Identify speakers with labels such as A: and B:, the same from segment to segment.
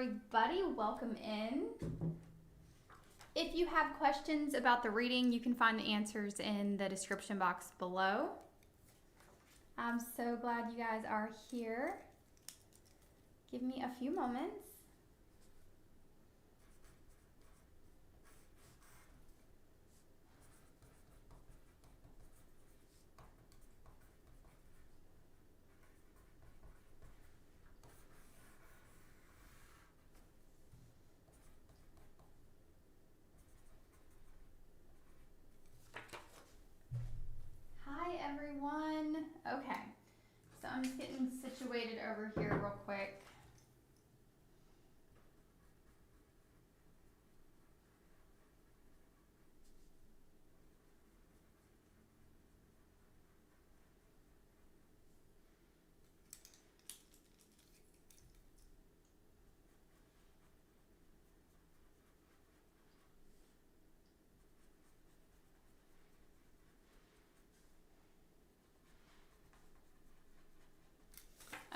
A: everybody. Welcome in. If you have questions about the reading, you can find the answers in the description box below. I'm so glad you guys are here. Give me a few moments. Everyone. Okay, so I'm just getting situated over here real quick.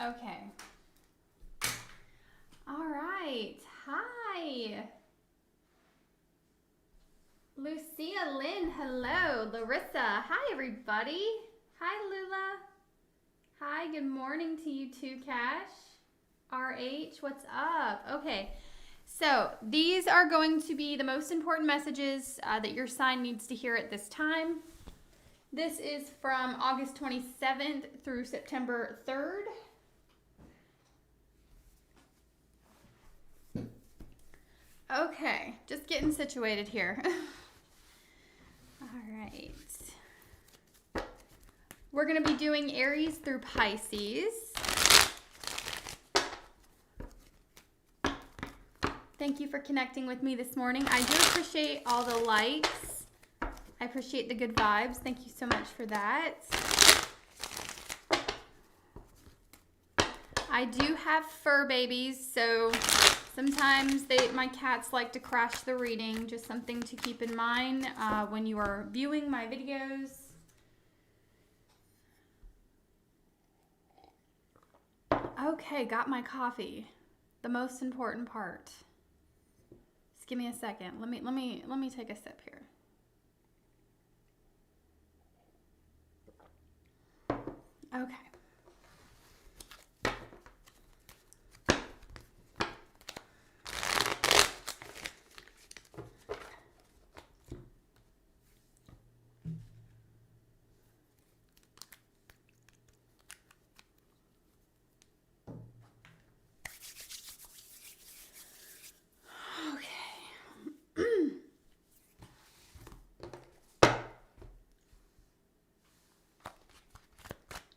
A: Okay. All right. Hi. Lucia Lynn, hello. Larissa, hi everybody. Hi Lula. Hi, good morning to you too, Cash. RH, what's up? Okay, so these are going to be the most important messages that your sign needs to hear at this time. This is from August 27th through September 3rd. Okay, just getting situated here. All right. We're going to be doing Aries through Pisces. Thank you for connecting with me this morning. I do appreciate all the likes. I appreciate the good vibes. Thank you so much for that. I do have fur babies, so sometimes my cats like to crash the reading. Just something to keep in mind when you are viewing my videos. Okay, got my coffee. The most important part. Just give me a second. Let me take a sip here. Okay.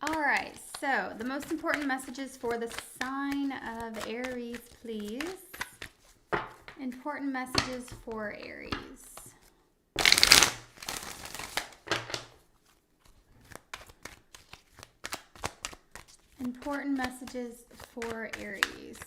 A: Alright, so the most important messages for the sign of Aries, please. Important messages for Aries. Important messages for Aries.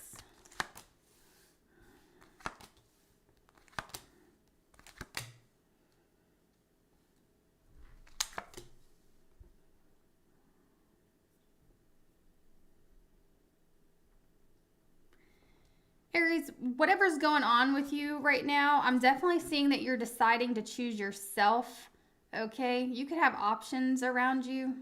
A: Aries, whatever's going on with you right now, I'm definitely seeing that you're deciding to choose yourself, okay? You could have options around you.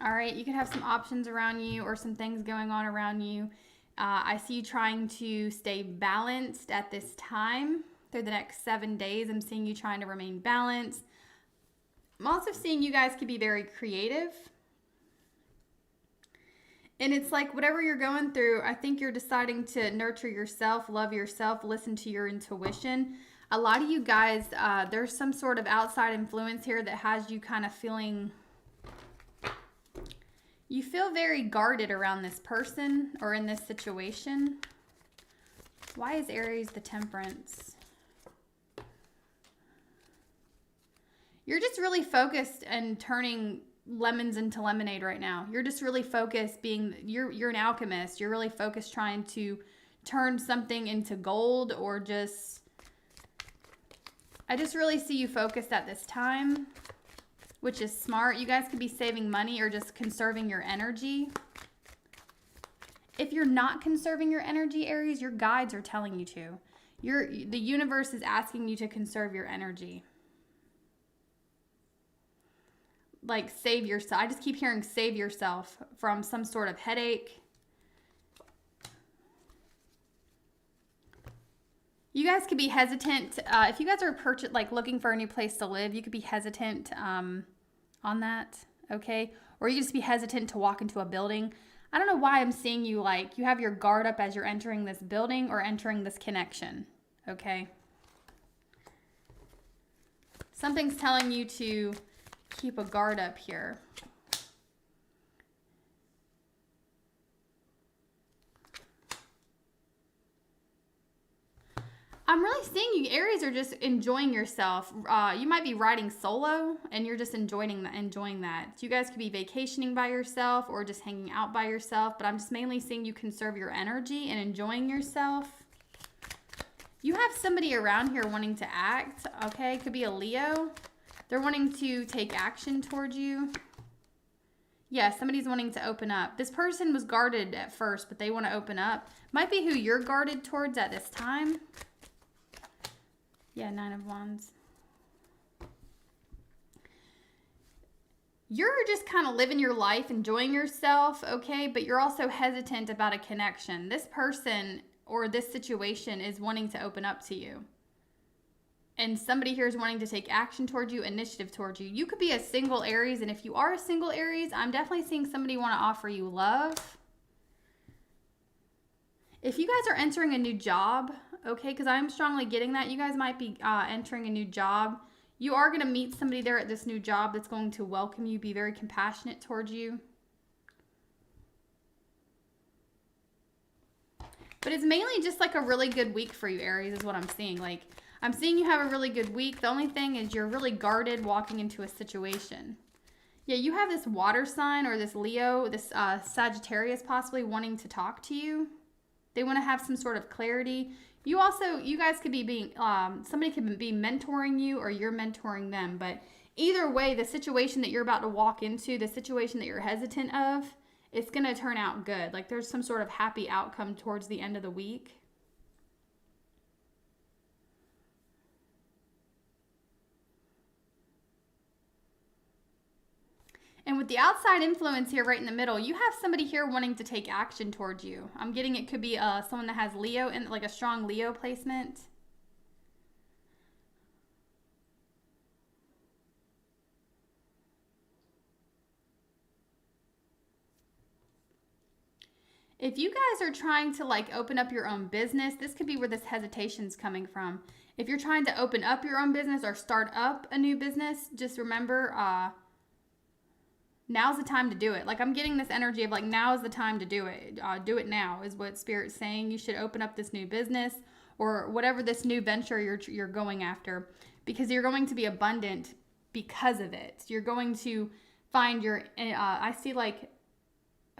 A: All right, you could have some options around you or some things going on around you. I see you trying to stay balanced at this time through the next 7 days. I'm seeing you trying to remain balanced. I'm also seeing you guys could be very creative. And it's like whatever you're going through, I think you're deciding to nurture yourself, love yourself, listen to your intuition. A lot of you guys, there's some sort of outside influence here that has you kind of feeling, you feel very guarded around this person or in this situation. Why is Aries the Temperance? You're just really focused and turning lemons into lemonade right now. You're just really focused you're an alchemist. You're really focused trying to turn something into gold or I just really see you focused at this time, which is smart. You guys could be saving money or just conserving your energy. If you're not conserving your energy, Aries, your guides are telling you to. The universe is asking you to conserve your energy. Like, save yourself. I just keep hearing save yourself from some sort of headache. You guys could be hesitant. If you guys are looking for a new place to live, you could be hesitant on that, okay? Or you could just be hesitant to walk into a building. I don't know why I'm seeing you like you have your guard up as you're entering this building or entering this connection, okay? Something's telling you to keep a guard up here. I'm really seeing you, Aries, are just enjoying yourself. You might be riding solo and you're just enjoying that. You guys could be vacationing by yourself or just hanging out by yourself, but I'm just mainly seeing you conserve your energy and enjoying yourself. You have somebody around here wanting to act, okay? Could be a Leo. They're wanting to take action towards you. Yeah, somebody's wanting to open up. This person was guarded at first, but they want to open up. Might be who you're guarded towards at this time. Yeah, 9 of Wands. You're just kind of living your life, enjoying yourself, okay? But you're also hesitant about a connection. This person or this situation is wanting to open up to you. And somebody here is wanting to take action towards you, initiative towards you. You could be a single Aries, and if you are a single Aries, I'm definitely seeing somebody want to offer you love. If you guys are entering a new job, okay, because I'm strongly getting that. You guys might be entering a new job. You are going to meet somebody there at this new job that's going to welcome you, be very compassionate towards you. But it's mainly just like a really good week for you, Aries, is what I'm seeing. Like, I'm seeing you have a really good week. The only thing is you're really guarded walking into a situation. Yeah, you have this water sign or this Leo, this Sagittarius possibly wanting to talk to you. They want to have some sort of clarity. You guys could be somebody could be mentoring you or you're mentoring them. But either way, the situation that you're about to walk into, the situation that you're hesitant of, it's going to turn out good. Like there's some sort of happy outcome towards the end of the week. And with the outside influence here right in the middle, you have somebody here wanting to take action towards you. I'm getting it could be someone that has Leo and like a strong Leo placement. If you guys are trying to like open up your own business, this could be where this hesitation's coming from. If you're trying to open up your own business or start up a new business, just remember, now's the time to do it. Like I'm getting this energy of like, now is the time to do it. Do it now is what Spirit's saying. You should open up this new business or whatever this new venture you're going after, because you're going to be abundant because of it. You're going to find your, I see like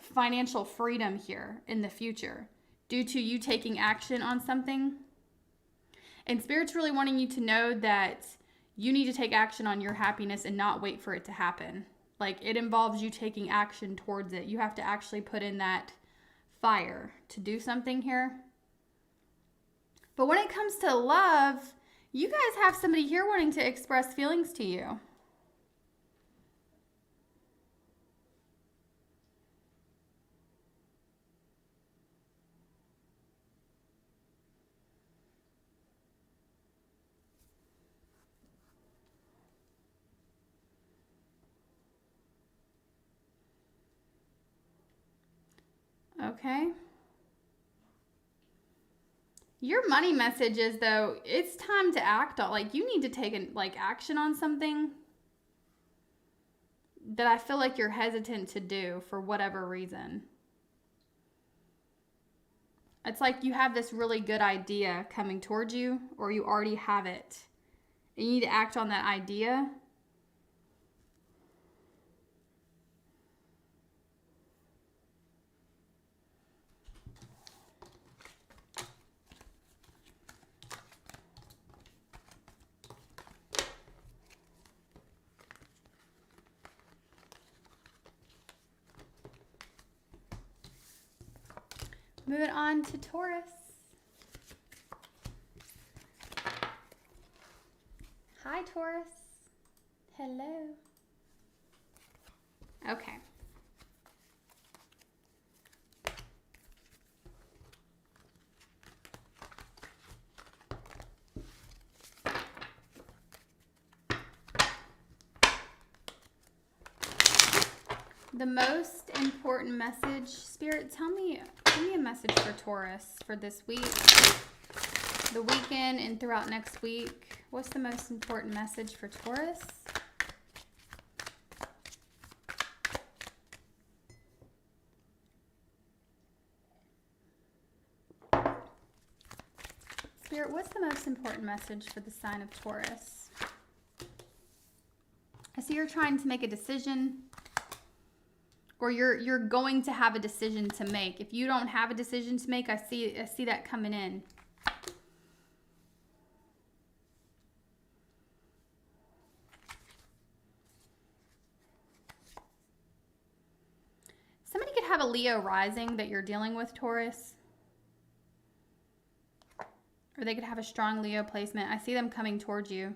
A: financial freedom here in the future due to you taking action on something. And Spirit's really wanting you to know that you need to take action on your happiness and not wait for it to happen. Like it involves you taking action towards it. You have to actually put in that fire to do something here. But when it comes to love, you guys have somebody here wanting to express feelings to you. Okay. Your money message is, though, it's time to act on, like, you need to take action on something that I feel like you're hesitant to do for whatever reason. It's like you have this really good idea coming towards you, or you already have it. And you need to act on that idea. Moving on to Taurus. Hi, Taurus. Hello. Okay. The most important message, Spirit, give me a message for Taurus for this week, the weekend, and throughout next week. What's the most important message for Taurus? Spirit, what's the most important message for the sign of Taurus? I see you're trying to make a decision, or you're going to have a decision to make. If you don't have a decision to make, I see that coming in. Somebody could have a Leo rising that you're dealing with, Taurus. Or they could have a strong Leo placement. I see them coming towards you.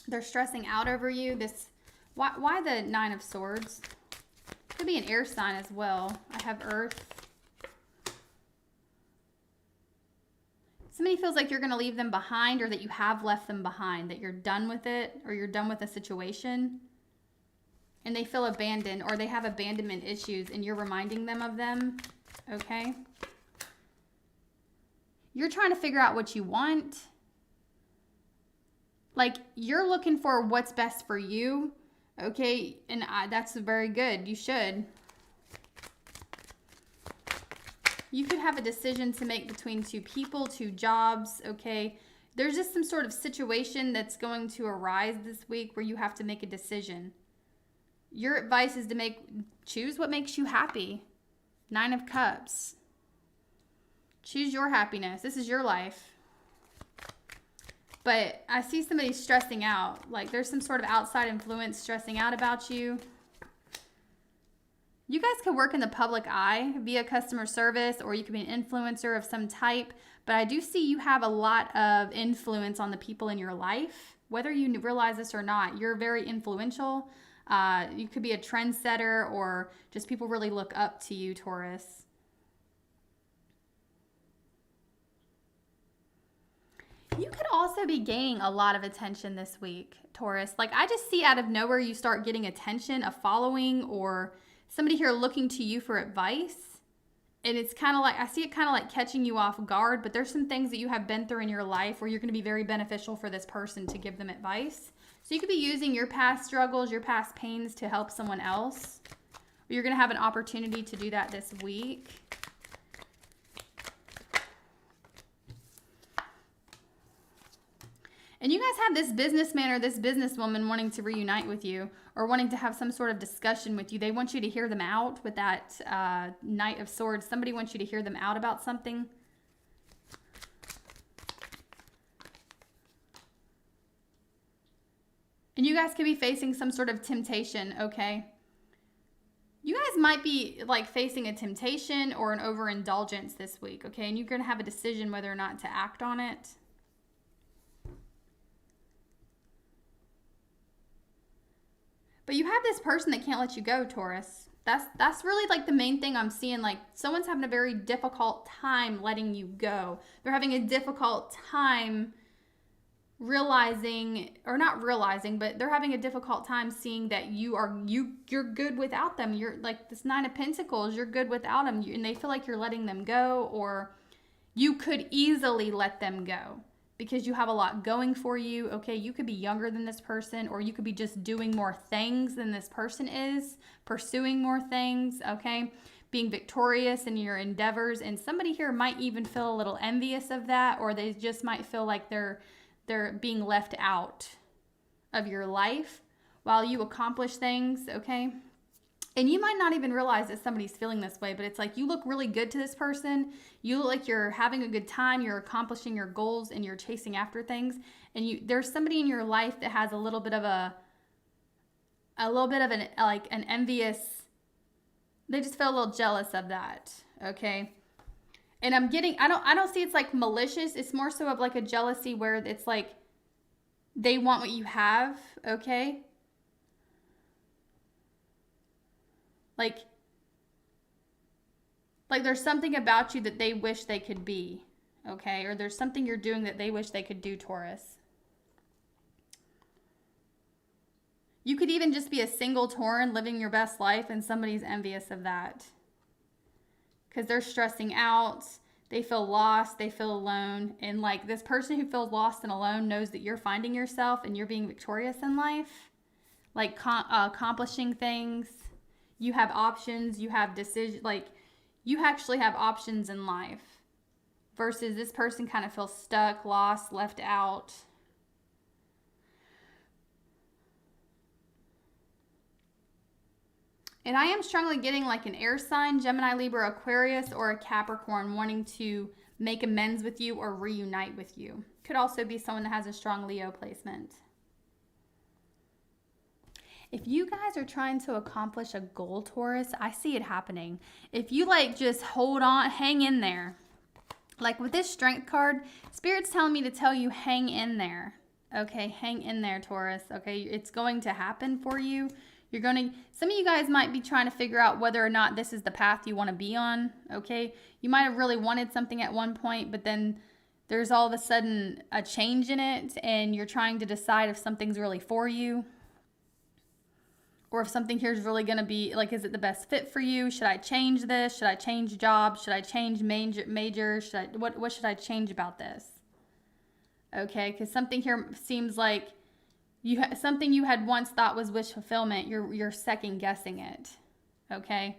A: They're stressing out over you. Why the Nine of Swords? Could be an air sign as well. I have Earth. Somebody feels like you're going to leave them behind, or that you have left them behind, that you're done with it, or you're done with a situation. And they feel abandoned, or they have abandonment issues, and you're reminding them of them. Okay? You're trying to figure out what you want. Like, you're looking for what's best for you. Okay, and that's very good. You should. You could have a decision to make between two people, two jobs, okay? There's just some sort of situation that's going to arise this week where you have to make a decision. Your advice is to choose what makes you happy. Nine of Cups. Choose your happiness. This is your life. But I see somebody stressing out. Like, there's some sort of outside influence stressing out about you. You guys could work in the public eye via customer service, or you could be an influencer of some type. But I do see you have a lot of influence on the people in your life. Whether you realize this or not, you're very influential. You could be a trendsetter, or just people really look up to you, Taurus. You could also be gaining a lot of attention this week, Taurus. Like, I just see out of nowhere you start getting attention, a following, or somebody here looking to you for advice. And it's kind of like, I see it kind of like catching you off guard, but there's some things that you have been through in your life where you're going to be very beneficial for this person to give them advice. So you could be using your past struggles, your past pains to help someone else. You're going to have an opportunity to do that this week. And you guys have this businessman or this businesswoman wanting to reunite with you, or wanting to have some sort of discussion with you. They want you to hear them out with that Knight of Swords. Somebody wants you to hear them out about something. And you guys could be facing some sort of temptation, okay? You guys might be like facing a temptation or an overindulgence this week, okay? And you're going to have a decision whether or not to act on it. But you have this person that can't let you go, Taurus. That's really like the main thing I'm seeing. Like, someone's having a very difficult time letting you go. They're having a difficult time realizing, or not realizing, but they're having a difficult time seeing that you're good without them. You're like this Nine of Pentacles. You're good without them, and they feel like you're letting them go, or you could easily let them go. Because you have a lot going for you, okay? You could be younger than this person, or you could be just doing more things than this person is, pursuing more things, okay? Being victorious in your endeavors, and somebody here might even feel a little envious of that, or they just might feel like they're being left out of your life while you accomplish things, okay? And you might not even realize that somebody's feeling this way, but it's like you look really good to this person. You look like you're having a good time. You're accomplishing your goals, and you're chasing after things. And there's somebody in your life that has a little bit of an envious. They just feel a little jealous of that. okay? And I don't see it's like malicious. It's more so of like a jealousy where it's like they want what you have, okay? Like there's something about you that they wish they could be, okay? Or there's something you're doing that they wish they could do, Taurus. You could even just be a single Tauran living your best life and somebody's envious of that. Because they're stressing out, they feel lost, they feel alone. And like this person who feels lost and alone knows that you're finding yourself and you're being victorious in life. Like accomplishing things. You have options, you have decisions, like you actually have options in life. Versus this person kind of feels stuck, lost, left out. And I am strongly getting like an air sign, Gemini, Libra, Aquarius, or a Capricorn wanting to make amends with you or reunite with you. Could also be someone that has a strong Leo placement. If you guys are trying to accomplish a goal, Taurus, I see it happening. If you like just hold on, hang in there. Like with this Strength card, Spirit's telling me to tell you hang in there. Okay, hang in there, Taurus. Okay, it's going to happen for you. Some of you guys might be trying to figure out whether or not this is the path you want to be on, okay? You might have really wanted something at one point, but then there's all of a sudden a change in it, and you're trying to decide if something's really for you, or if something here is really going to be, like, is it the best fit for you? Should I change this? Should I change jobs? Should I change major? What should I change about this? Okay, because something here seems like something you had once thought was wish fulfillment, you're second guessing it, okay?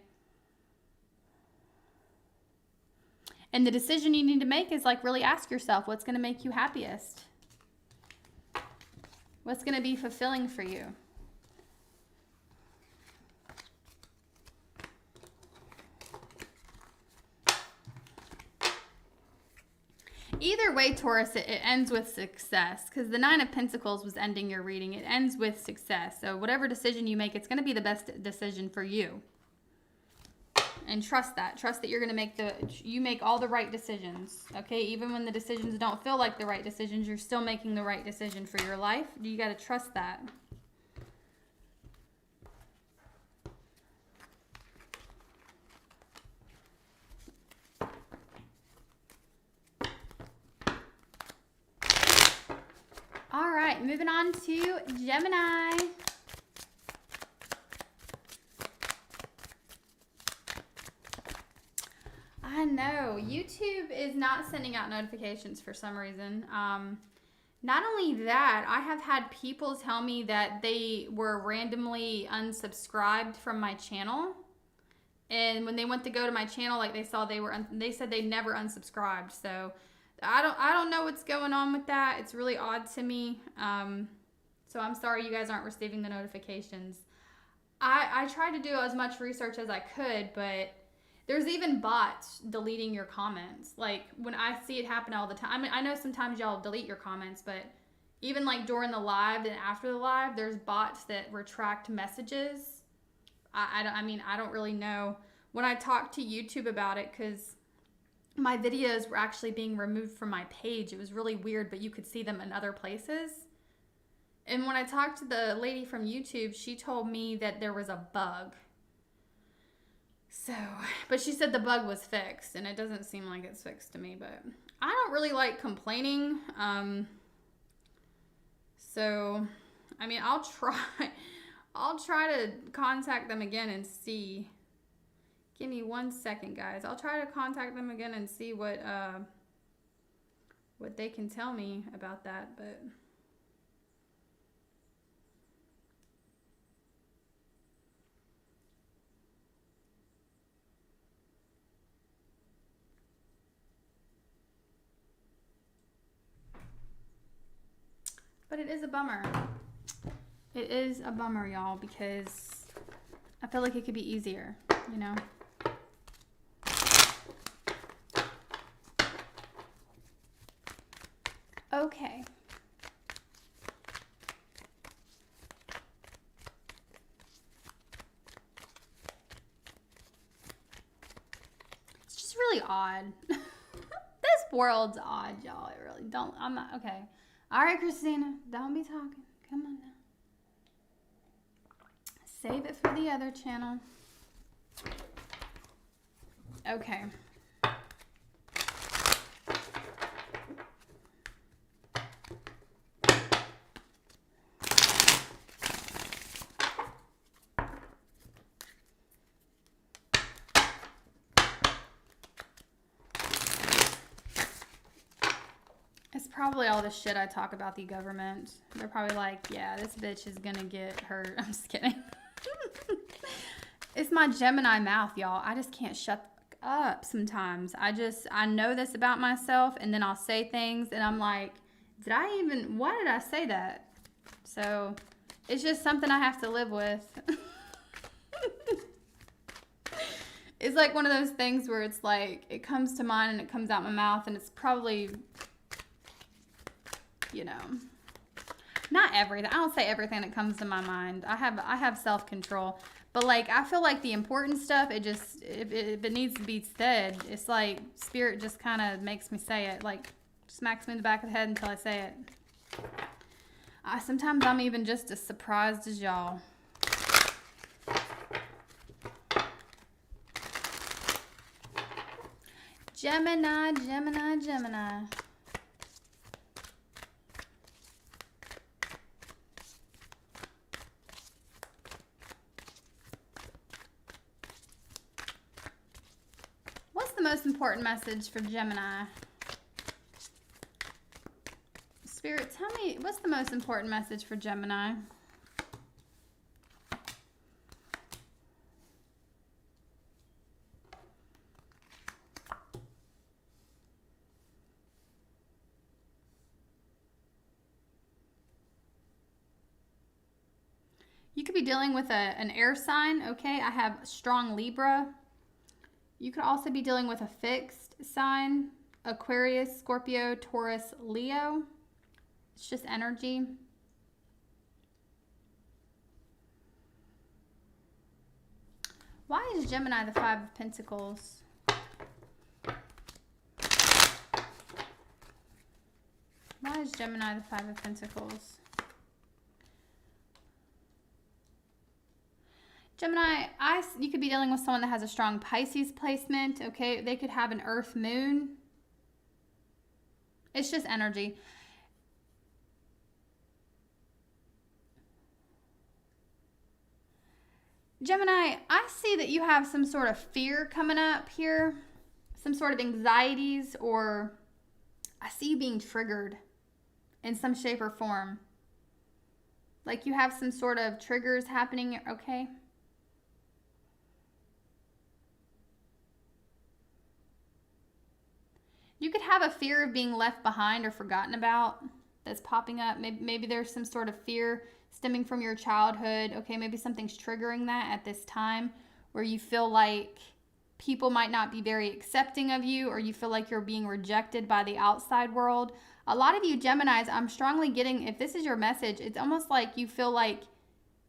A: And the decision you need to make is like really ask yourself, what's going to make you happiest? What's going to be fulfilling for you? Either way, Taurus, it ends with success, because the Nine of Pentacles was ending your reading. It ends with success. So whatever decision you make, it's going to be the best decision for you. And trust that. Trust that you're going to you make all the right decisions. Okay? Even when the decisions don't feel like the right decisions, you're still making the right decision for your life. You got to trust that. All right, moving on to Gemini. I know, YouTube is not sending out notifications for some reason. Not only that, I have had people tell me that they were randomly unsubscribed from my channel. And when they went to go to my channel, like they said they never unsubscribed. So I don't know what's going on with that. It's really odd to me. So I'm sorry you guys aren't receiving the notifications. I tried to do as much research as I could, but there's even bots deleting your comments. Like when I see it happen all the time. I mean, I know sometimes y'all delete your comments, but even like during the live and after the live, there's bots that retract messages. I don't really know. When I talked to YouTube about it, because my videos were actually being removed from my page. It was really weird, but you could see them in other places. And when I talked to the lady from YouTube, she told me that there was a bug. So, but she said the bug was fixed, and it doesn't seem like it's fixed to me, but I don't really like complaining. So, I mean, I'll try to contact them again and see. Give me 1 second, guys. I'll try to contact them again and see what they can tell me about that, but it is a bummer. It is a bummer, y'all, because I feel like it could be easier, you know? Okay. odd. This world's odd, y'all. It really don't. I'm not. Okay. All right, Christina. Don't be talking. Come on now. Save it for the other channel. Okay. It's probably all the shit I talk about the government. They're probably like, yeah, this bitch is gonna get hurt. I'm just kidding. It's my Gemini mouth, y'all. I just can't shut up sometimes. I know this about myself, and then I'll say things, and I'm like, why did I say that? So, it's just something I have to live with. It's like one of those things where it's like, it comes to mind and it comes out my mouth, and it's probably, you know, not everything. I don't say everything that comes to my mind. I have self-control. But, like, I feel like the important stuff, if it needs to be said, it's like spirit just kind of makes me say it. Like, smacks me in the back of the head until I say it. Sometimes I'm even just as surprised as y'all. Gemini, Gemini, Gemini. What's the most important message for Gemini? Spirit, tell me, what's the most important message for Gemini? You could be dealing with an air sign, okay? I have strong Libra. You could also be dealing with a fixed sign, Aquarius, Scorpio, Taurus, Leo. It's just energy. Why is Gemini the Five of Pentacles? Why is Gemini the Five of Pentacles? Gemini, you could be dealing with someone that has a strong Pisces placement, okay? They could have an Earth moon. It's just energy. Gemini, I see that you have some sort of fear coming up here, some sort of anxieties, or I see you being triggered in some shape or form. Like you have some sort of triggers happening, okay? You could have a fear of being left behind or forgotten about that's popping up. Maybe there's some sort of fear stemming from your childhood. Okay, maybe something's triggering that at this time where you feel like people might not be very accepting of you, or you feel like you're being rejected by the outside world. A lot of you Geminis, I'm strongly getting, if this is your message, it's almost like you feel like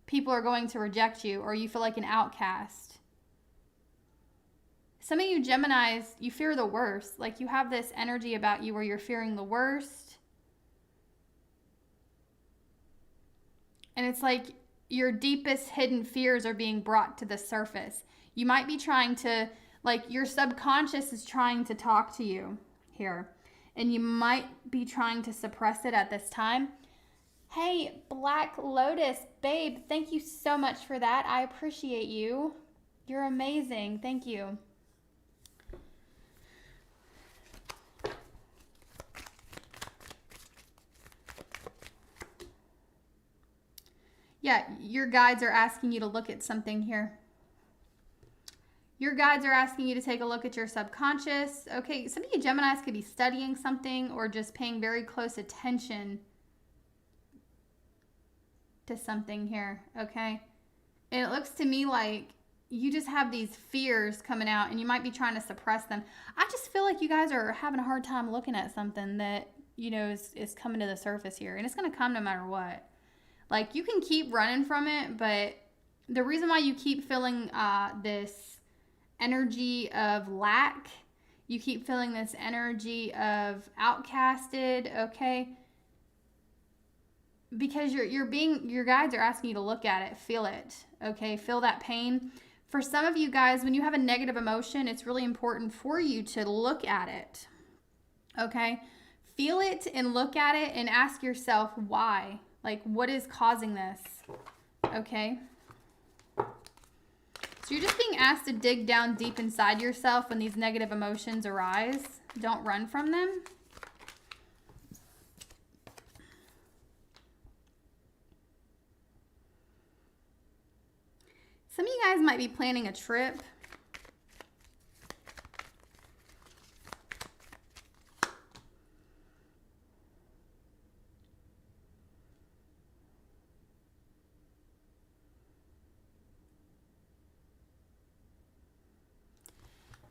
A: people are going to reject you, or you feel like an outcast. Some of you Geminis, you fear the worst. Like you have this energy about you where you're fearing the worst. And it's like your deepest hidden fears are being brought to the surface. You might be trying to, like your subconscious is trying to talk to you here. And you might be trying to suppress it at this time. Hey, Black Lotus, babe, thank you so much for that. I appreciate you. You're amazing. Thank you. Yeah, your guides are asking you to look at something here. Your guides are asking you to take a look at your subconscious. Okay, some of you Geminis could be studying something or just paying very close attention to something here, okay? And it looks to me like you just have these fears coming out and you might be trying to suppress them. I just feel like you guys are having a hard time looking at something that, you know, is coming to the surface here. And it's going to come no matter what. Like, you can keep running from it, but the reason why you keep feeling this energy of lack You keep feeling this energy of outcasted, okay? Because your guides are asking you to look at it, feel it, okay? Feel that pain. For some of you guys, when you have a negative emotion, it's really important for you to look at it, okay? Feel it and look at it and ask yourself why. Like, what is causing this, okay? So you're just being asked to dig down deep inside yourself when these negative emotions arise. Don't run from them. Some of you guys might be planning a trip.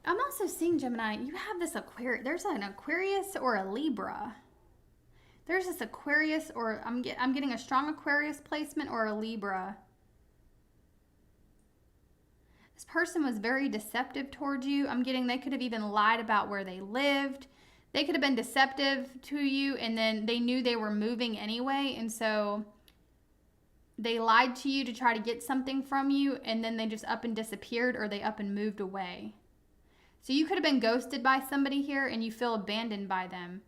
A: I'm also seeing, Gemini, you have this Aquarius. There's an Aquarius or a Libra. There's this Aquarius, or I'm getting a strong Aquarius placement or a Libra. This person was very deceptive towards you. I'm getting they could have even lied about where they lived. They could have been deceptive to you, and then they knew they were moving anyway, and so they lied to you to try to get something from you, and then they just up and disappeared, or they up and moved away. So you could have been ghosted by somebody here, and you feel abandoned by them.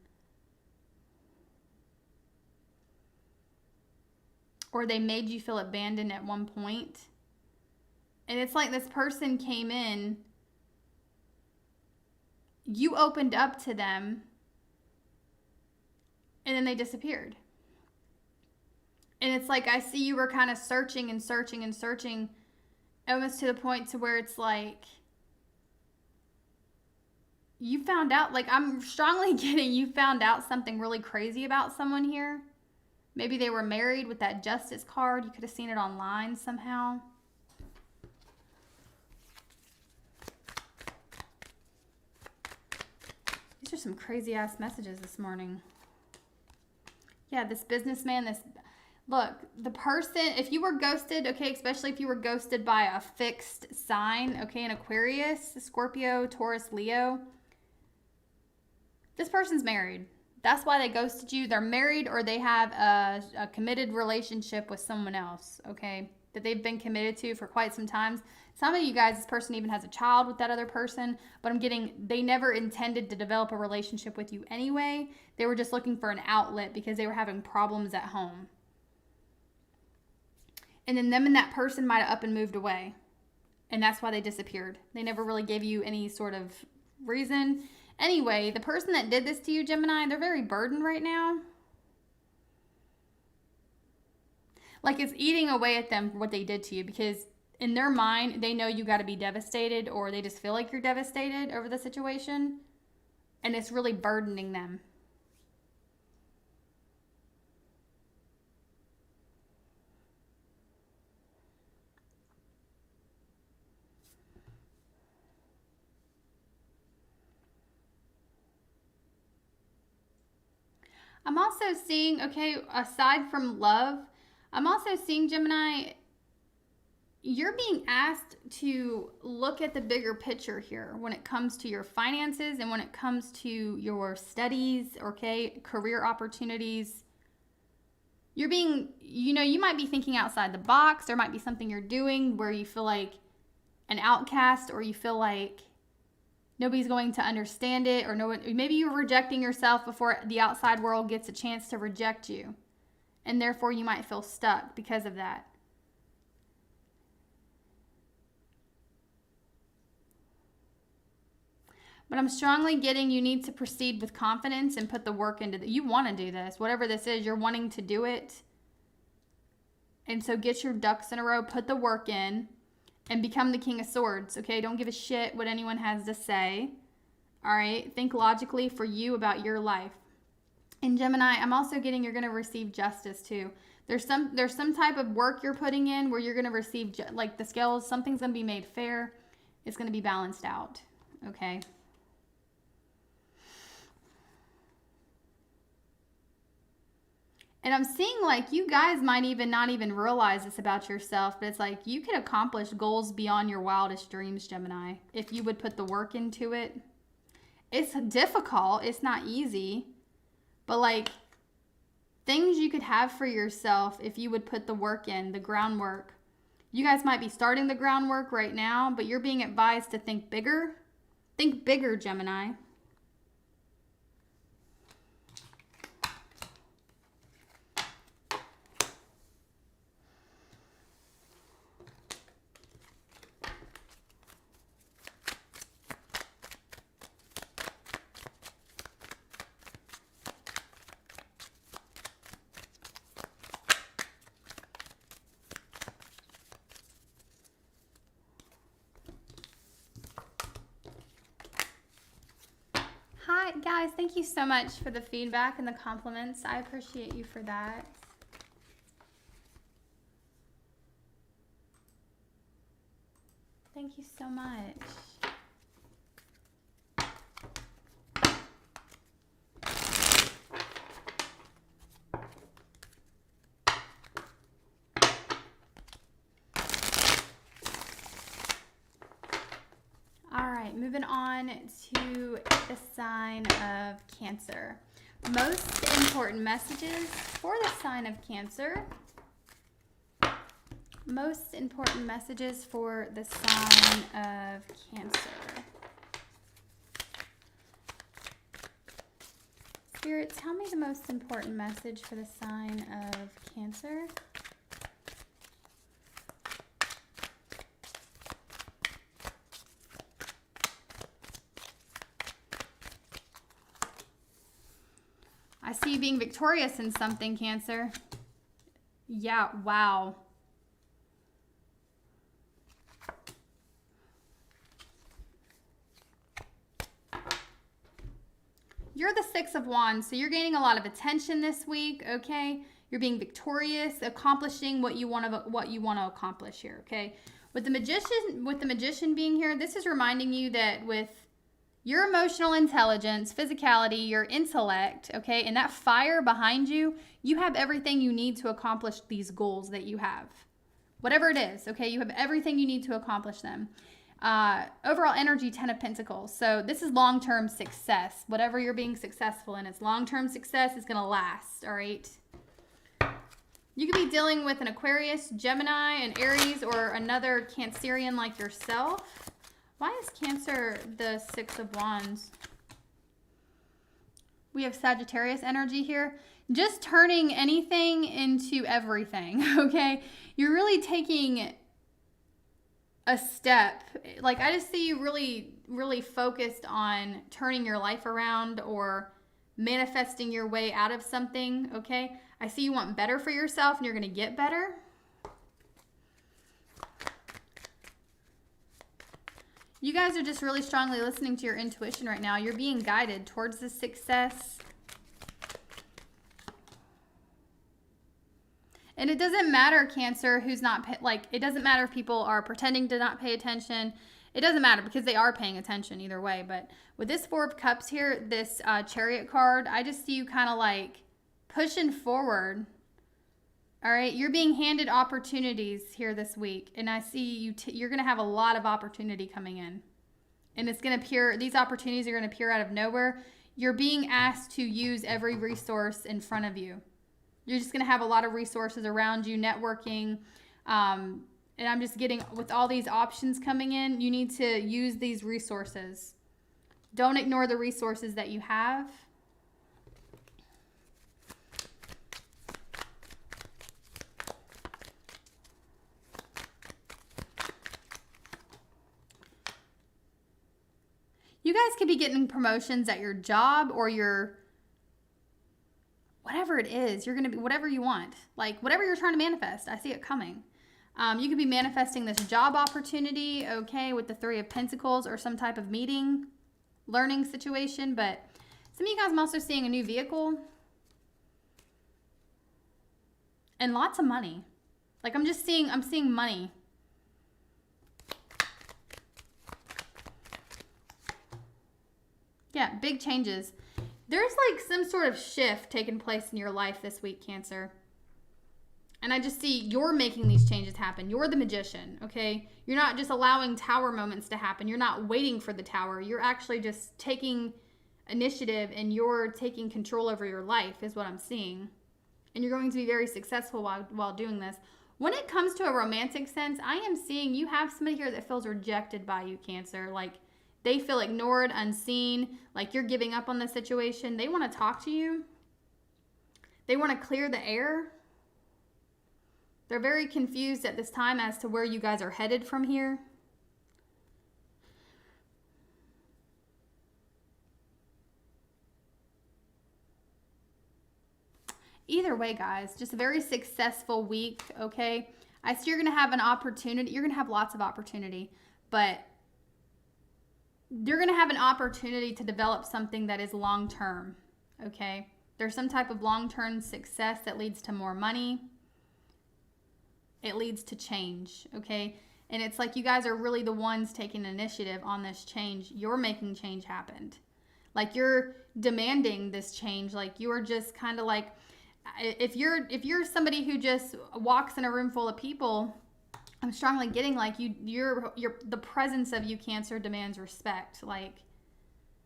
A: Or they made you feel abandoned at one point. And it's like this person came in, you opened up to them, and then they disappeared. And it's like, I see you were kind of searching and searching and searching, almost to the point to where it's like, you found out, like, I'm strongly getting you found out something really crazy about someone here. Maybe they were married with that justice card. You could have seen it online somehow. These are some crazy ass messages this morning. Yeah, this businessman, look, the person, if you were ghosted, okay, especially if you were ghosted by a fixed sign, okay, an Aquarius, Scorpio, Taurus, Leo, this person's married. That's why they ghosted you. They're married, or they have a committed relationship with someone else, okay, that they've been committed to for quite some time. Some of you guys, this person even has a child with that other person, but I'm getting they never intended to develop a relationship with you anyway. They were just looking for an outlet because they were having problems at home. And then them and that person might have up and moved away. And that's why they disappeared. They never really gave you any sort of reason. Anyway, the person that did this to you, Gemini, they're very burdened right now. Like, it's eating away at them for what they did to you, because in their mind, they know you got to be devastated, or they just feel like you're devastated over the situation. And it's really burdening them. I'm also seeing, okay, aside from love, I'm also seeing, Gemini, you're being asked to look at the bigger picture here when it comes to your finances and when it comes to your studies, okay, career opportunities. You're being, you might be thinking outside the box. There might be something you're doing where you feel like an outcast, or you feel like nobody's going to understand it, or maybe you're rejecting yourself before the outside world gets a chance to reject you. And therefore you might feel stuck because of that. But I'm strongly getting you need to proceed with confidence and put the work into it. You want to do this. Whatever this is, you're wanting to do it. And so get your ducks in a row, put the work in, and become the King of Swords, okay? Don't give a shit what anyone has to say, all right? Think logically for you about your life. And Gemini, I'm also getting you're going to receive justice too. There's some type of work you're putting in where you're going to receive, like the scales, something's going to be made fair. It's going to be balanced out, okay? And I'm seeing like you guys might even not even realize this about yourself, but it's like you can accomplish goals beyond your wildest dreams, Gemini, if you would put the work into it. it's difficult. It's not easy. But like things you could have for yourself if you would put the work in, the groundwork. You guys might be starting the groundwork right now, but you're being advised to think bigger. Think bigger, Gemini. Hi, guys. Thank you so much for the feedback and the compliments. I appreciate you for that. Thank you so much. All right, moving on to the sign of Cancer. Most important messages for the sign of Cancer. Most important messages for the sign of Cancer. Spirit, tell me the most important message for the sign of Cancer. I see you being victorious in something, Cancer. Yeah, wow. You're the Six of Wands, so you're gaining a lot of attention this week, okay? You're being victorious, accomplishing what you want to accomplish here, okay? With the magician being here, this is reminding you that with your emotional intelligence, physicality, your intellect, okay, and that fire behind you, you have everything you need to accomplish these goals that you have. Whatever it is, okay, you have everything you need to accomplish them. Overall energy, 10 of Pentacles. So this is long-term success. Whatever you're being successful in, it's long-term success. It's going to last, all right? You could be dealing with an Aquarius, Gemini, an Aries, or another Cancerian like yourself. Why is Cancer the Six of Wands? We have Sagittarius energy here. Just turning anything into everything, okay? You're really taking a step. Like, I just see you really focused on turning your life around or manifesting your way out of something, okay? I see you want better for yourself and you're going to get better. You guys are just really strongly listening to your intuition right now. You're being guided towards the success. And it doesn't matter, Cancer, who's not, it doesn't matter if people are pretending to not pay attention. It doesn't matter because they are paying attention either way. But with this Four of Cups here, this Chariot card, I just see you kind of like pushing forward. All right, you're being handed opportunities here this week. And I see you, you're going to have a lot of opportunity coming in. And it's going to appear, these opportunities are going to appear out of nowhere. You're being asked to use every resource in front of you. You're just going to have a lot of resources around you, networking. And I'm just getting, with all these options coming in, you need to use these resources. Don't ignore the resources that you have. You guys could be getting promotions at your job or your, whatever it is, you're going to be, whatever you want, like whatever you're trying to manifest. I see it coming. You could be manifesting this job opportunity, okay, with the Three of Pentacles or some type of meeting, learning situation. But some of you guys, I'm also seeing a new vehicle and lots of money. Like I'm seeing money. Yeah, big changes. There's like some sort of shift taking place in your life this week, Cancer. And I just see you're making these changes happen. You're the magician, okay? You're not just allowing tower moments to happen. You're not waiting for the tower. You're actually just taking initiative and you're taking control over your life is what I'm seeing. And you're going to be very successful while doing this. When it comes to a romantic sense, I am seeing you have somebody here that feels rejected by you, Cancer. Like they feel ignored, unseen, like you're giving up on the situation. They want to talk to you. They want to clear the air. They're very confused at this time as to where you guys are headed from here. Either way, guys, just a very successful week, okay? I see you're going to have an opportunity. You're going to have lots of opportunity, but you're going to have an opportunity to develop something that is long-term, okay? There's some type of long-term success that leads to more money. It leads to change, okay? And it's like you guys are really the ones taking initiative on this change. You're making change happen. Like you're demanding this change. Like you are just kind of like, if you're somebody who just walks in a room full of people, I'm strongly getting like you're the presence of you, Cancer, demands respect. Like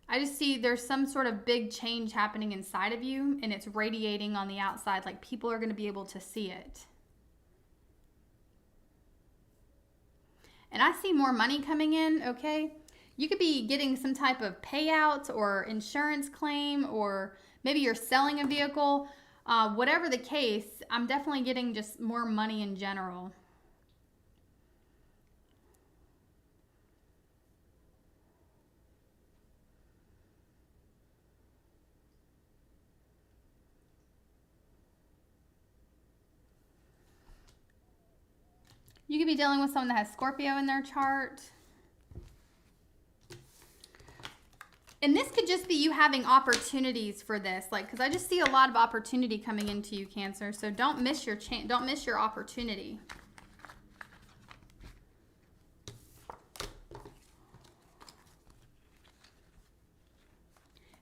A: I just see there's some sort of big change happening inside of you and it's radiating on the outside. Like people are going to be able to see it. And I see more money coming in, okay? You could be getting some type of payout or insurance claim, or maybe you're selling a vehicle. Whatever the case, I'm definitely getting just more money in general. You could be dealing with someone that has Scorpio in their chart. And this could just be you having opportunities for this, like, because I just see a lot of opportunity coming into you, Cancer. So don't miss your don't miss your opportunity.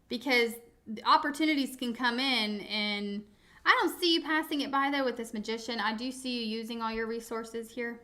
A: Because the opportunities can come in, and I don't see you passing it by though with this Magician. I do see you using all your resources here.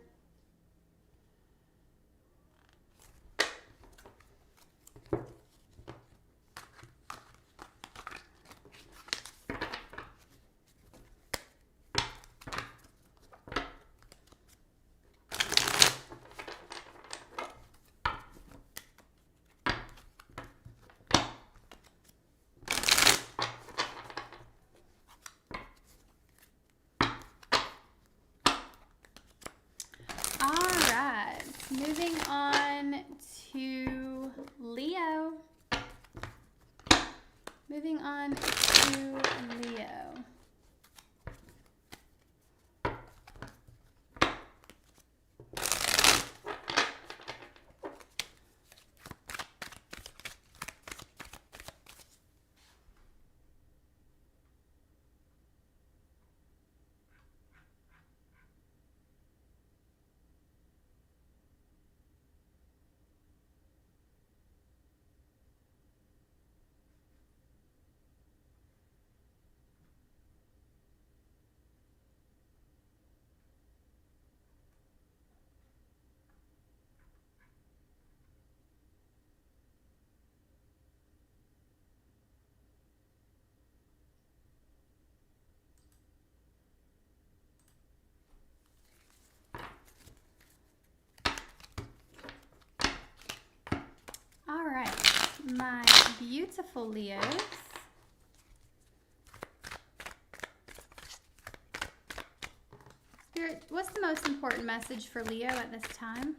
A: Moving on to Leo. Moving on to Leo. All right, my beautiful Leos. Spirit, what's the most important message for Leo at this time?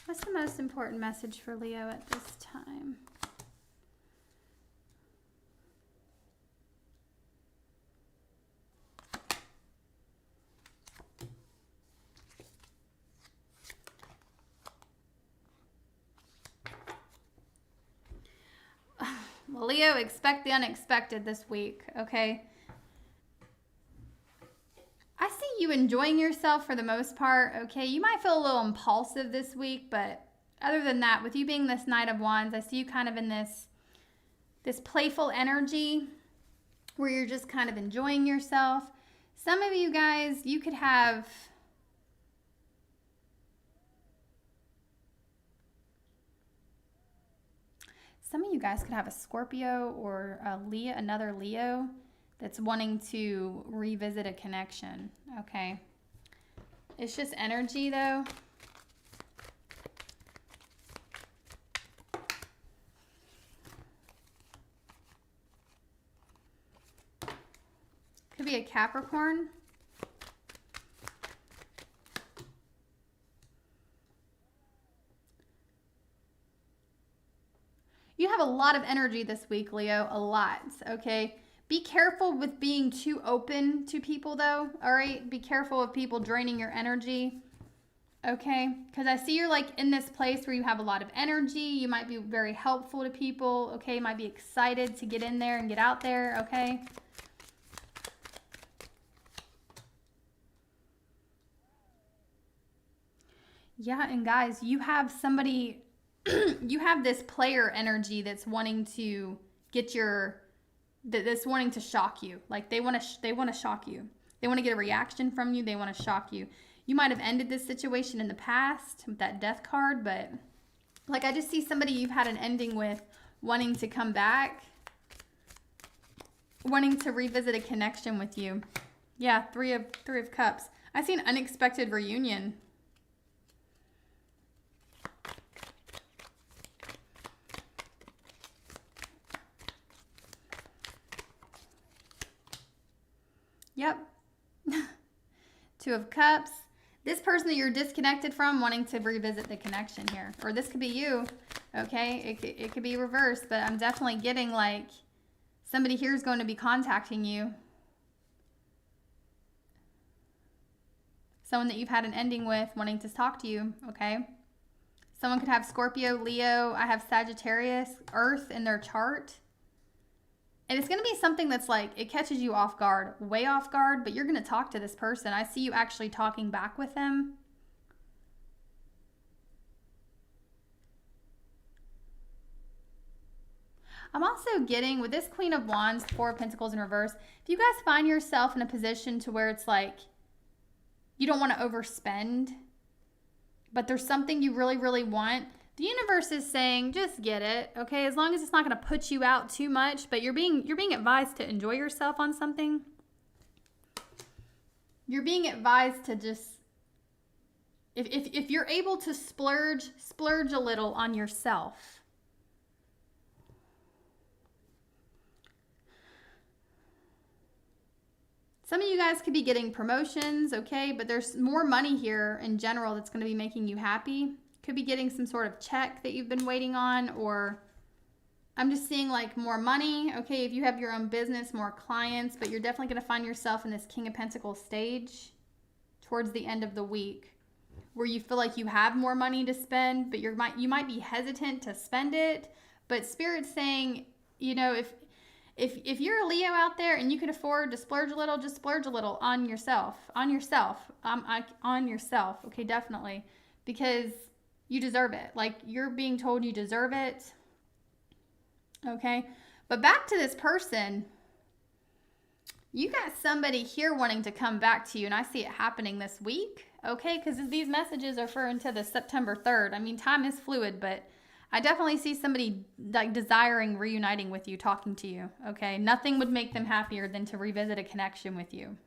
A: What's the most important message for Leo at this time? Well, Leo, expect the unexpected this week, okay? I see you enjoying yourself for the most part, okay? You might feel a little impulsive this week, but other than that, with you being this Knight of Wands, I see you kind of in this playful energy. where you're just kind of enjoying yourself. Some of you guys, you could have a Scorpio or a Leo, another Leo that's wanting to revisit a connection, okay? It's just energy though. Could be a Capricorn. You have a lot of energy this week, Leo, a lot, okay? Be careful with being too open to people though, all right? Be careful of people draining your energy, okay? Because I see you're like in this place where you have a lot of energy. You might be very helpful to people, okay? You might be excited to get in there and get out there, okay? Yeah, and guys, you have somebody, you have this player energy that's wanting to get that's wanting to shock you. Like they want to shock you. They want to get a reaction from you. They want to shock you. You might have ended this situation in the past with that death card, but like I just see somebody you've had an ending with wanting to come back, wanting to revisit a connection with you. Yeah, three of cups. I see an unexpected reunion. Yep. Two of Cups. This person that you're disconnected from wanting to revisit the connection here. Or this could be you, okay? It could be reversed, but I'm definitely getting like somebody here is going to be contacting you. Someone that you've had an ending with wanting to talk to you, okay? Someone could have Scorpio, Leo. I have Sagittarius, Earth in their chart. And it's going to be something that's like, it catches you off guard, way off guard, but you're going to talk to this person. I see you actually talking back with them. I'm also getting, with this Queen of Wands, Four of Pentacles in reverse, if you guys find yourself in a position to where it's like, you don't want to overspend, but there's something you really, really want, the universe is saying, just get it, okay? As long as it's not going to put you out too much, but you're being advised to enjoy yourself on something. You're being advised to just, if you're able to splurge a little on yourself. Some of you guys could be getting promotions, okay? But there's more money here in general that's going to be making you happy. Could be getting some sort of check that you've been waiting on, or I'm just seeing like more money. Okay, if you have your own business, more clients, but you're definitely going to find yourself in this King of Pentacles stage towards the end of the week where you feel like you have more money to spend, but you might be hesitant to spend it. But Spirit's saying, you know, if you're a Leo out there and you can afford to splurge a little, just splurge a little on yourself, on yourself, okay, definitely, because you deserve it. Like, you're being told you deserve it. Okay. But back to this person. You got somebody here wanting to come back to you, and I see it happening this week. Okay. Because these messages are for until the September 3rd. I mean, time is fluid, but I definitely see somebody like desiring reuniting with you, talking to you. Okay. Nothing would make them happier than to revisit a connection with you.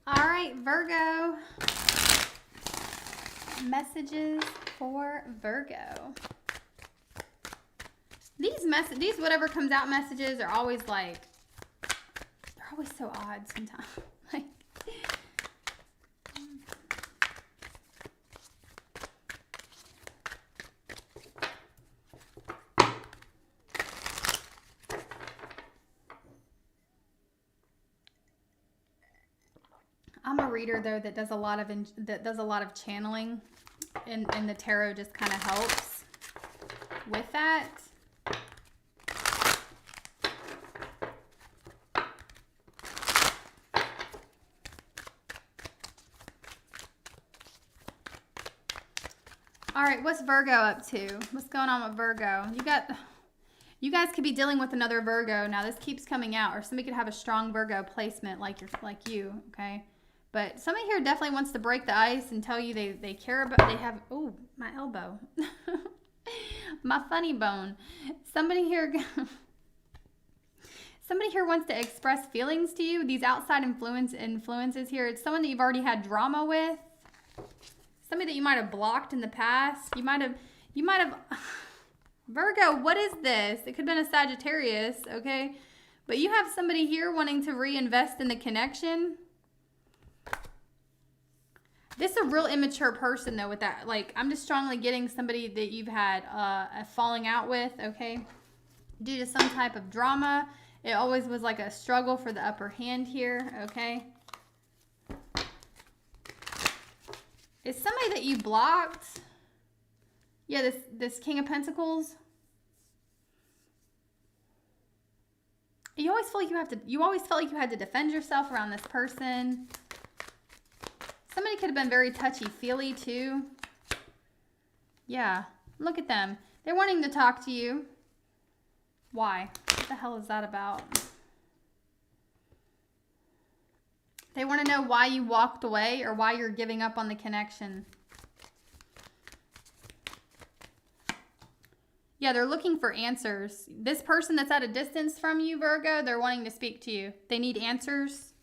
A: All right, Virgo. Messages for Virgo. These whatever comes out messages are always like, they're always so odd sometimes. Like, reader though that does a lot of channeling, and the tarot just kind of helps with that. All right, what's Virgo up to? What's going on with Virgo? You guys could be dealing with another Virgo. Now this keeps coming out, or somebody could have a strong Virgo placement like you, okay? But somebody here definitely wants to break the ice and tell you they care about, they have, oh, my elbow. My funny bone. Somebody here wants to express feelings to you. These outside influences here. It's someone that you've already had drama with. Somebody that you might have blocked in the past. You might have Virgo, what is this? It could have been a Sagittarius, okay? But you have somebody here wanting to reinvest in the connection. This is a real immature person, though, with that. Like, I'm just strongly getting somebody that you've had a falling out with, okay? Due to some type of drama. It always was like a struggle for the upper hand here, okay? Is somebody that you blocked? Yeah, this King of Pentacles. You always feel like you always felt like you had to defend yourself around this person. Somebody could have been very touchy-feely too. Yeah, look at them. They're wanting to talk to you. Why? What the hell is that about? They want to know why you walked away or why you're giving up on the connection. Yeah, they're looking for answers. This person that's at a distance from you, Virgo, they're wanting to speak to you. They need answers,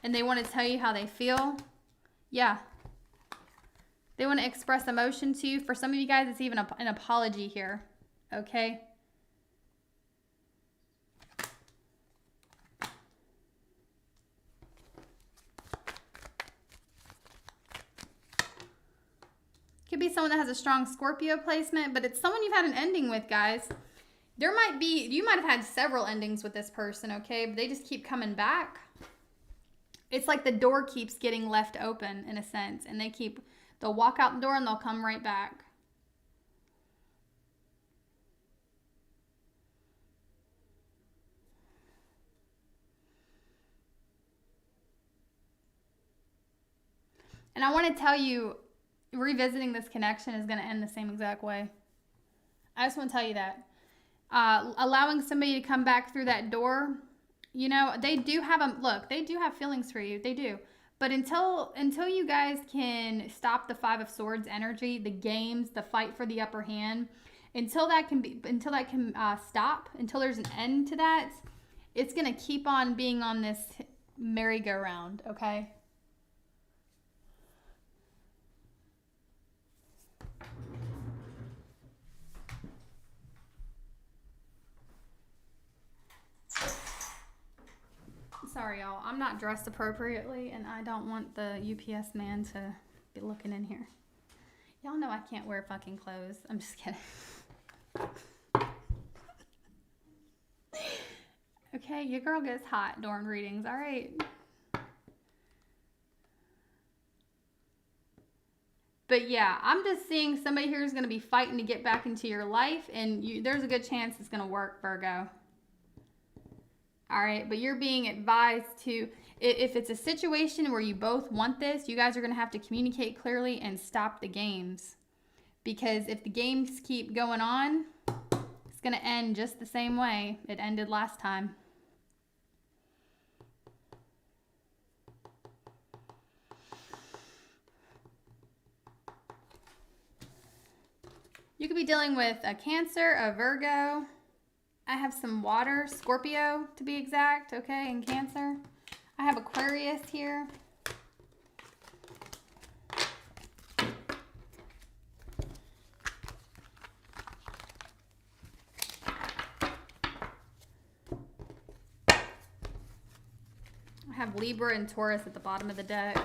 A: and they want to tell you how they feel. Yeah. They want to express emotion to you. For some of you guys, it's even an apology here. Okay? Could be someone that has a strong Scorpio placement, but it's someone you've had an ending with, guys. You might have had several endings with this person, okay? But they just keep coming back. It's like the door keeps getting left open in a sense, and they'll walk out the door and they'll come right back. And I want to tell you, revisiting this connection is going to end the same exact way. I just want to tell you that. Allowing somebody to come back through that door, you know, they do have feelings for you. They do. But until you guys can stop the Five of Swords energy, the games, the fight for the upper hand, until that can stop, until there's an end to that, it's going to keep on being on this merry-go-round, okay? Sorry, y'all. I'm not dressed appropriately, and I don't want the UPS man to be looking in here. Y'all know I can't wear fucking clothes. I'm just kidding. Okay, your girl gets hot during readings. All right. But yeah, I'm just seeing somebody here is going to be fighting to get back into your life, and there's a good chance it's going to work, Virgo. All right, but you're being advised to, if it's a situation where you both want this, you guys are going to have to communicate clearly and stop the games. Because if the games keep going on, it's going to end just the same way it ended last time. You could be dealing with a Cancer, a Virgo. I have some water, Scorpio to be exact, okay, and Cancer. I have Aquarius here. I have Libra and Taurus at the bottom of the deck.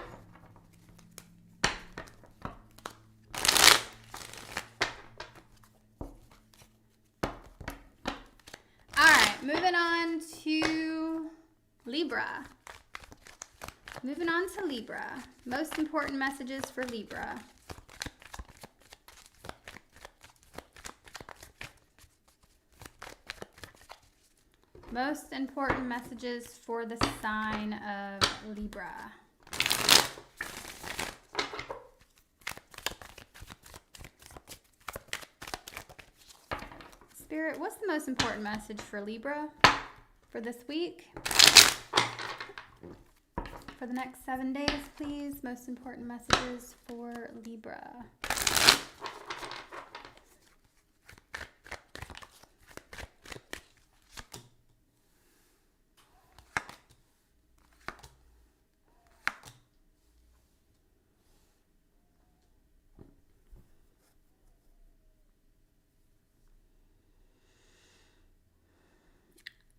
A: Moving on to Libra. Moving on to Libra. Most important messages for Libra. Most important messages for the sign of Libra. Spirit, what's the most important message for Libra for this week? For the next 7 days, please. Most important messages for Libra.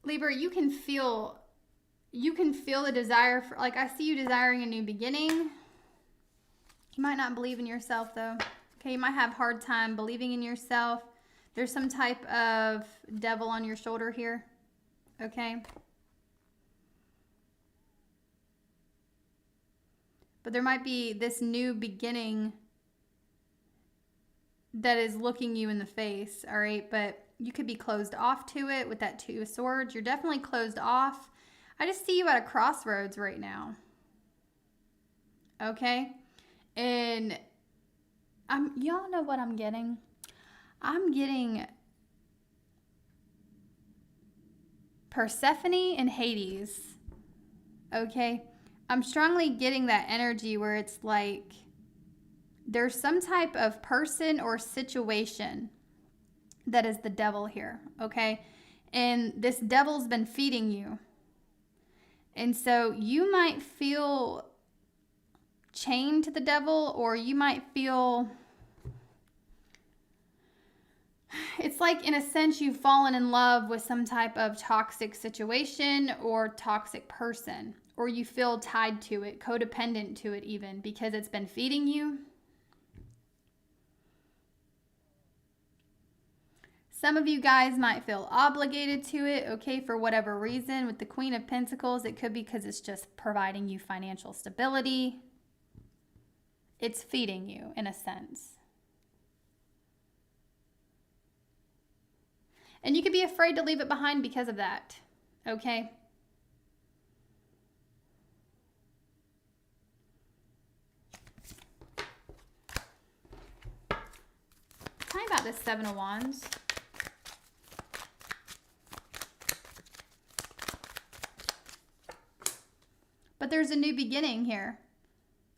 A: Libra, you can feel the desire for, like, I see you desiring a new beginning. You might not believe in yourself, though. Okay, you might have a hard time believing in yourself. There's some type of devil on your shoulder here. Okay. But there might be this new beginning that is looking you in the face, all right? But you could be closed off to it with that Two of Swords. You're definitely closed off. I just see you at a crossroads right now. Okay? And y'all know what I'm getting? I'm getting Persephone and Hades. Okay? I'm strongly getting that energy where it's like there's some type of person or situation that is the devil here, okay? And this devil's been feeding you. And so you might feel chained to the devil, or you might feel, it's like in a sense you've fallen in love with some type of toxic situation or toxic person, or you feel tied to it, codependent to it even, because it's been feeding you. Some of you guys might feel obligated to it, okay, for whatever reason. With the Queen of Pentacles, it could be because it's just providing you financial stability. It's feeding you, in a sense. And you could be afraid to leave it behind because of that, okay? Tell me about this Seven of Wands. But there's a new beginning here.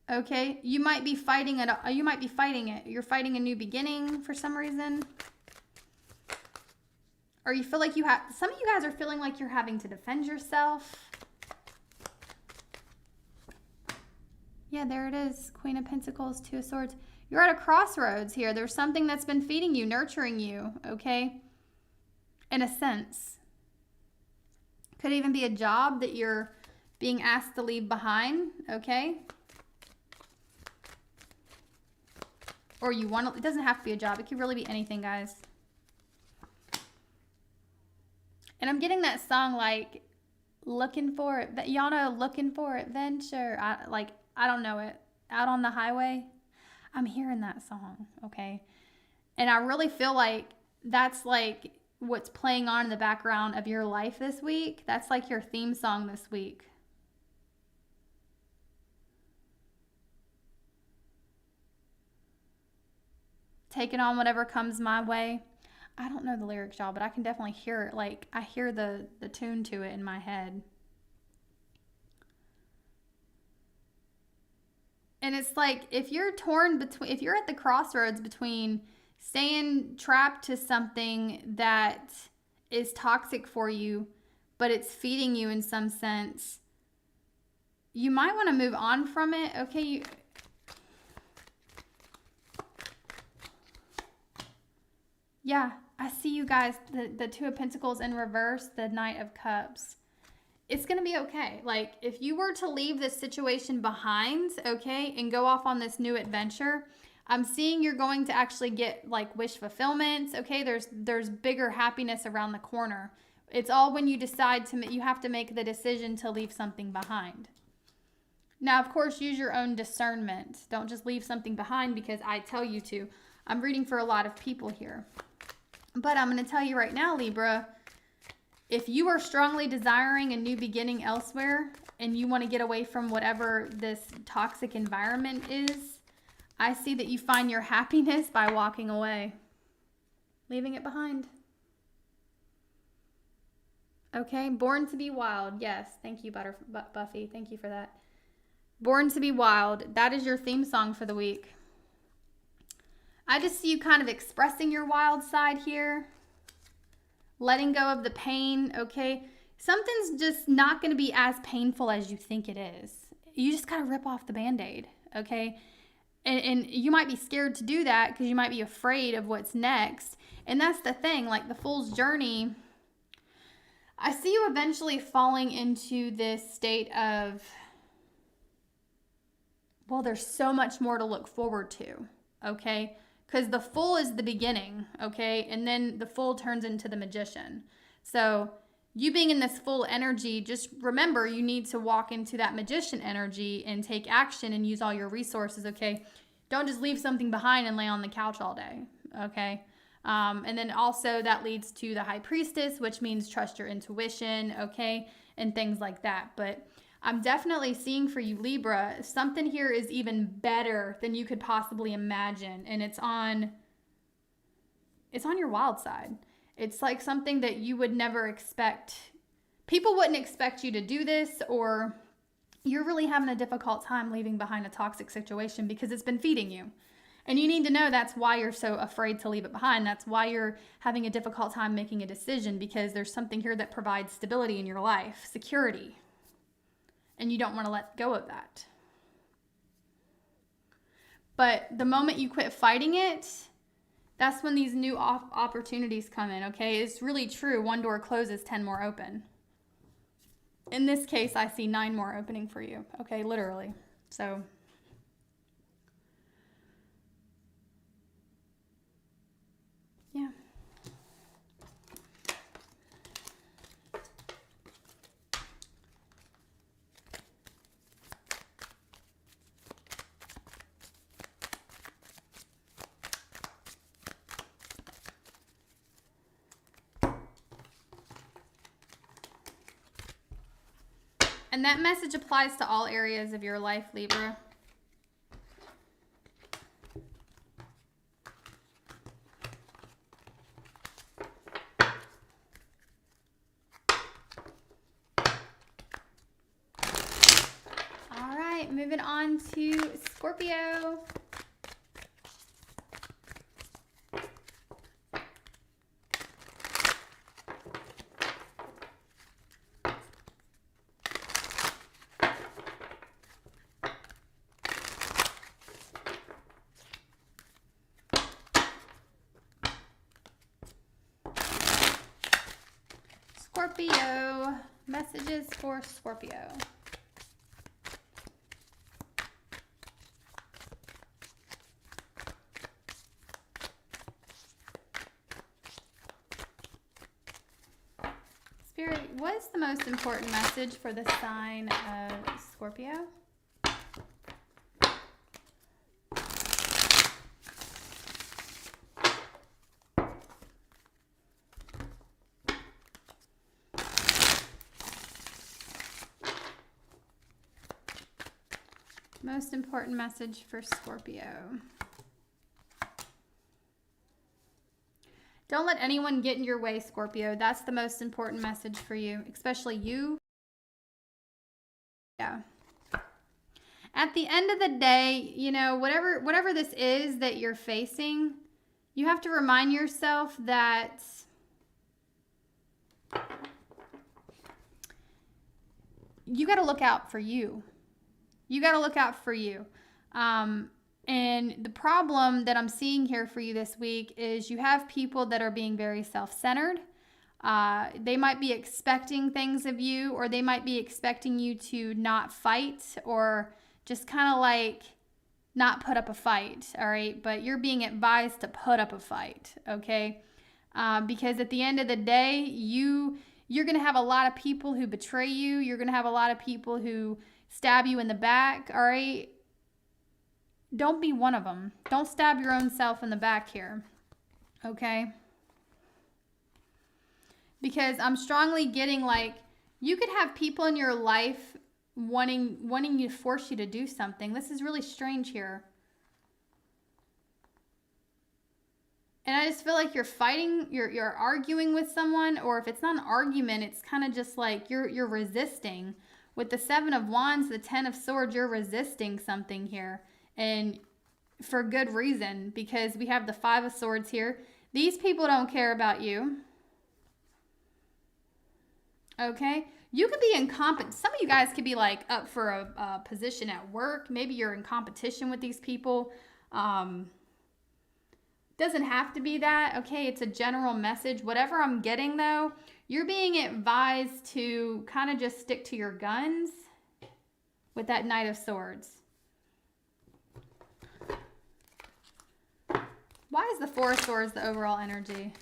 A: Okay? You might be fighting it. You're fighting a new beginning for some reason. Or you feel like some of you guys are feeling like you're having to defend yourself. Yeah, there it is. Queen of Pentacles, Two of Swords. You're at a crossroads here. There's something that's been feeding you, nurturing you, okay? In a sense. Could even be a job that you're being asked to leave behind, okay? Or you want to, it doesn't have to be a job. It could really be anything, guys. And I'm getting that song like, looking for it. Y'all know Looking for Adventure. I don't know it. Out on the Highway. I'm hearing that song, okay? And I really feel like that's like what's playing on in the background of your life this week. That's like your theme song this week. Taking on whatever comes my way. I don't know the lyrics, y'all, but I can definitely hear it. Like, I hear the tune to it in my head. And it's like, if you're at the crossroads between staying trapped to something that is toxic for you, but it's feeding you in some sense, you might want to move on from it, okay? Yeah, I see you guys, the Two of Pentacles in reverse, the Knight of Cups. It's going to be okay. Like, if you were to leave this situation behind, okay, and go off on this new adventure, I'm seeing you're going to actually get, like, wish fulfillments, okay? There's bigger happiness around the corner. It's all when you decide you have to make the decision to leave something behind. Now, of course, use your own discernment. Don't just leave something behind because I tell you to. I'm reading for a lot of people here. But I'm going to tell you right now, Libra, if you are strongly desiring a new beginning elsewhere and you want to get away from whatever this toxic environment is, I see that you find your happiness by walking away, leaving it behind. Okay, Born to be Wild. Yes, thank you, Buffy. Thank you for that. Born to be Wild. That is your theme song for the week. I just see you kind of expressing your wild side here. Letting go of the pain, okay? Something's just not going to be as painful as you think it is. You just got to rip off the Band-Aid, okay? And you might be scared to do that because you might be afraid of what's next. And that's the thing, like the Fool's Journey, I see you eventually falling into this state of, well, there's so much more to look forward to, okay? Because the Fool is the beginning, okay? And then the Fool turns into the Magician. So you being in this Fool energy, just remember you need to walk into that Magician energy and take action and use all your resources, okay? Don't just leave something behind and lay on the couch all day, okay? And then also that leads to the High Priestess, which means trust your intuition, okay? And things like that. But I'm definitely seeing for you, Libra, something here is even better than you could possibly imagine. And it's on your wild side. It's like something that you would never expect. People wouldn't expect you to do this, or you're really having a difficult time leaving behind a toxic situation because it's been feeding you. And you need to know that's why you're so afraid to leave it behind. That's why you're having a difficult time making a decision, because there's something here that provides stability in your life, security. And you don't want to let go of that. But the moment you quit fighting it, that's when these new opportunities come in, okay? It's really true. One door closes, 10 more open. In this case, I see 9 more opening for you, okay? Literally. So yeah. And that message applies to all areas of your life, Libra. All right, moving on to Scorpio. Scorpio, messages for Scorpio. Spirit, what's the most important message for the sign of Scorpio? Most important message for Scorpio. Don't let anyone get in your way, Scorpio. That's the most important message for you, especially you. Yeah. At the end of the day, you know, whatever this is that you're facing, you have to remind yourself that you got to look out for you. You got to look out for you. And the problem that I'm seeing here for you this week is you have people that are being very self-centered. They might be expecting things of you, or they might be expecting you to not fight, or just kind of like not put up a fight, all right? But you're being advised to put up a fight, okay? Because at the end of the day, you're going to have a lot of people who betray you. You're going to have a lot of people who stab you in the back, all right? Don't be one of them. Don't stab your own self in the back here, okay? Because I'm strongly getting like, you could have people in your life wanting you to force you to do something. This is really strange here. And I just feel like you're fighting, you're arguing with someone, or if it's not an argument, it's kind of just like you're resisting. With the 7 of Wands, the 10 of Swords, you're resisting something here. And for good reason, because we have the 5 of Swords here. These people don't care about you. Okay? You could be in some of you guys could be like up for a position at work. Maybe you're in competition with these people. Doesn't have to be that. Okay, it's a general message. Whatever I'm getting though, you're being advised to kind of just stick to your guns with that Knight of Swords. Why is the 4 of Swords the overall energy?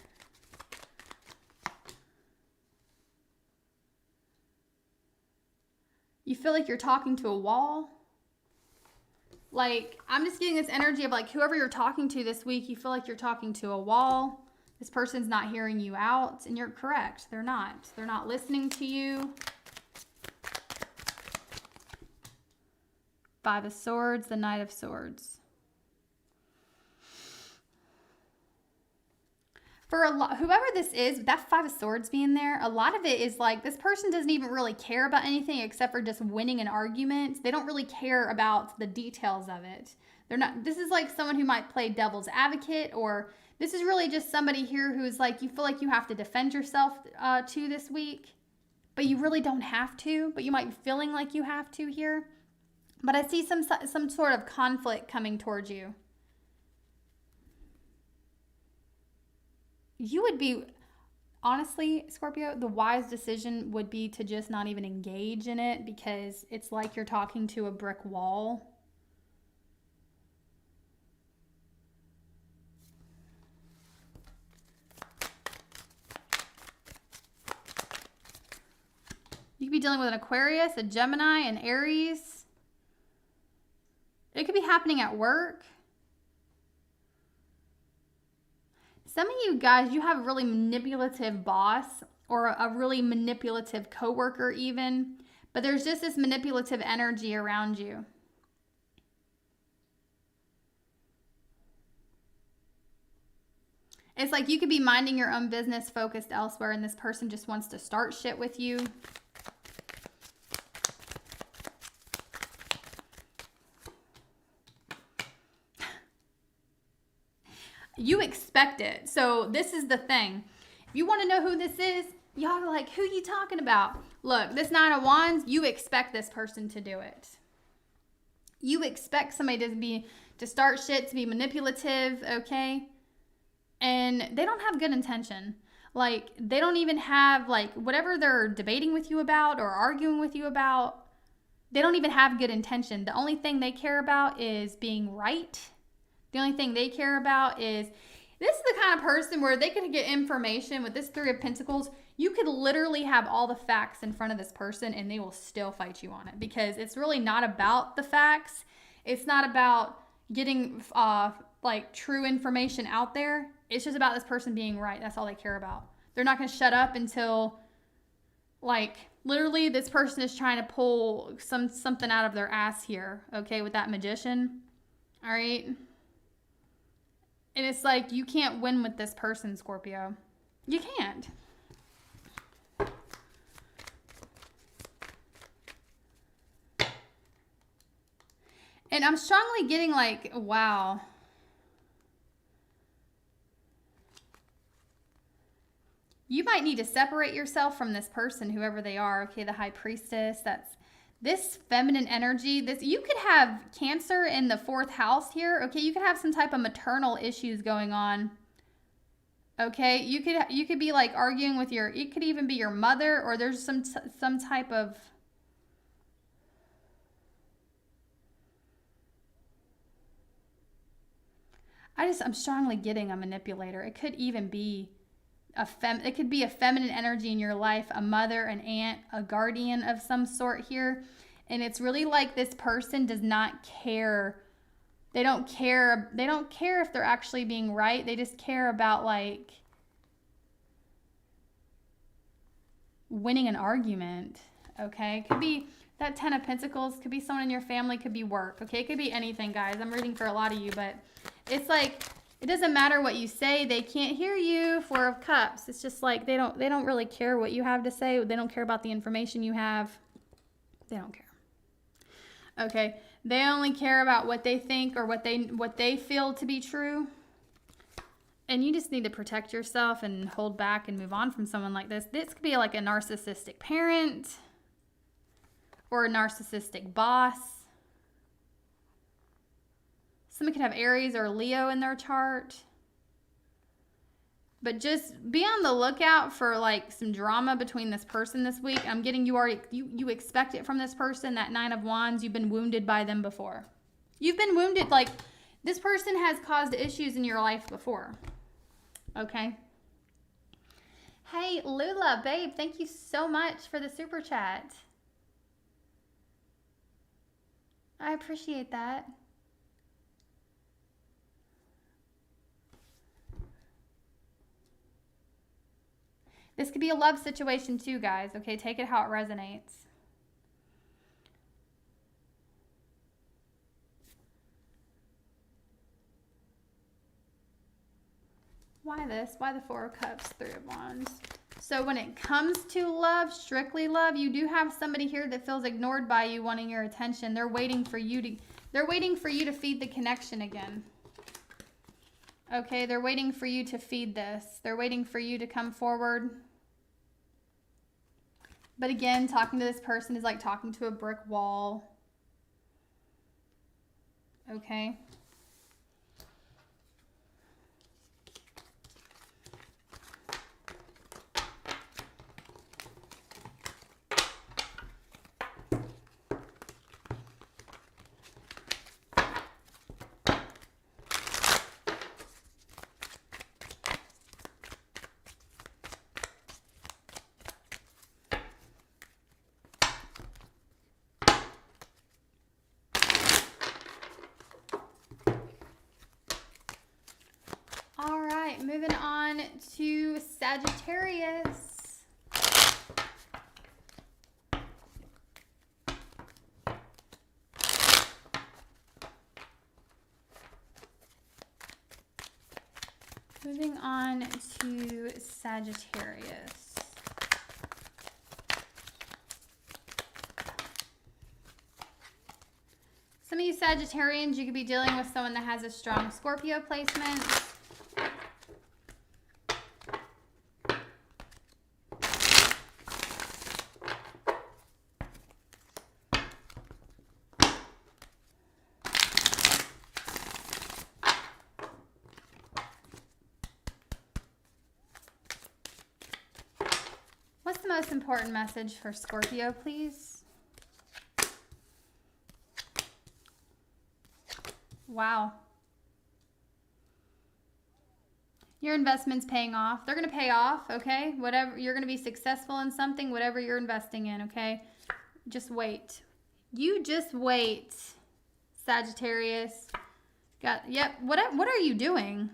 A: You feel like you're talking to a wall? Like, I'm just getting this energy of like whoever you're talking to this week, you feel like you're talking to a wall. This person's not hearing you out, and you're correct. They're not. They're not listening to you. 5 of Swords, the Knight of Swords. For whoever this is, that 5 of Swords being there, a lot of it is like this person doesn't even really care about anything except for just winning an argument. They don't really care about the details of it. They're not. This is like someone who might play devil's advocate, or this is really just somebody here who's like, you feel like you have to defend yourself to this week, but you really don't have to, but you might be feeling like you have to here. But I see some sort of conflict coming towards you. You would be, honestly, Scorpio, the wise decision would be to just not even engage in it, because it's like you're talking to a brick wall. You could be dealing with an Aquarius, a Gemini, an Aries. It could be happening at work. Some of you guys, you have a really manipulative boss or a really manipulative coworker even, but there's just this manipulative energy around you. It's like you could be minding your own business, focused elsewhere, and this person just wants to start shit with you. You expect it. So this is the thing. If you want to know who this is, y'all are like, who you talking about? Look, this 9 of Wands, you expect this person to do it. You expect somebody to start shit, to be manipulative, okay? And they don't have good intention. Like, they don't even have, like, whatever they're debating with you about or arguing with you about, they don't even have good intention. The only thing they care about is being right. The only thing they care about is, this is the kind of person where they can get information with this 3 of Pentacles. You could literally have all the facts in front of this person and they will still fight you on it, because it's really not about the facts. It's not about getting like true information out there. It's just about this person being right. That's all they care about. They're not going to shut up until, like, literally this person is trying to pull something out of their ass here, okay, with that Magician. All right. And it's like, you can't win with this person, Scorpio. You can't. And I'm strongly getting like, wow. You might need to separate yourself from this person, whoever they are. Okay, the High Priestess, that's this feminine energy. You could have Cancer in the 4th house here. Okay, you could have some type of maternal issues going on. Okay, you could be like arguing with it could even be your mother, or there's some type of, I'm strongly getting a manipulator. It could even be it could be a feminine energy in your life, a mother, an aunt, a guardian of some sort here. And it's really like this person does not care. They don't care if they're actually being right. They just care about like winning an argument. Okay? Could be that 10 of Pentacles, could be someone in your family, could be work. Okay? It could be anything, guys. I'm reading for a lot of you, but it's like it doesn't matter what you say. They can't hear you. 4 of Cups. It's just like they don't really care what you have to say. They don't care about the information you have. They don't care. Okay? They only care about what they think or what they feel to be true. And you just need to protect yourself and hold back and move on from someone like this. This could be like a narcissistic parent or a narcissistic boss. Somebody could have Aries or Leo in their chart. But just be on the lookout for like some drama between this person this week. I'm getting you expect it from this person, that 9 of Wands. You've been wounded by them before. You've been wounded, like this person has caused issues in your life before. Okay? Hey, Lula, babe, thank you so much for the super chat. I appreciate that. This could be a love situation too, guys. Okay, take it how it resonates. Why this? Why the 4 of Cups, 3 of Wands? So when it comes to love, strictly love, you do have somebody here that feels ignored by you, wanting your attention. They're waiting for you to feed the connection again. Okay, they're waiting for you to feed this. They're waiting for you to come forward. But again, talking to this person is like talking to a brick wall. Okay. Moving on to Sagittarius. Moving on to Sagittarius. Some of you Sagittarians, you could be dealing with someone that has a strong Scorpio placement. What's the most important message for Scorpio, please? Wow. Your investment's paying off. They're going to pay off, okay? Whatever, you're going to be successful in something, whatever you're investing in, okay? Just wait. You just wait, Sagittarius. Yep. What are you doing?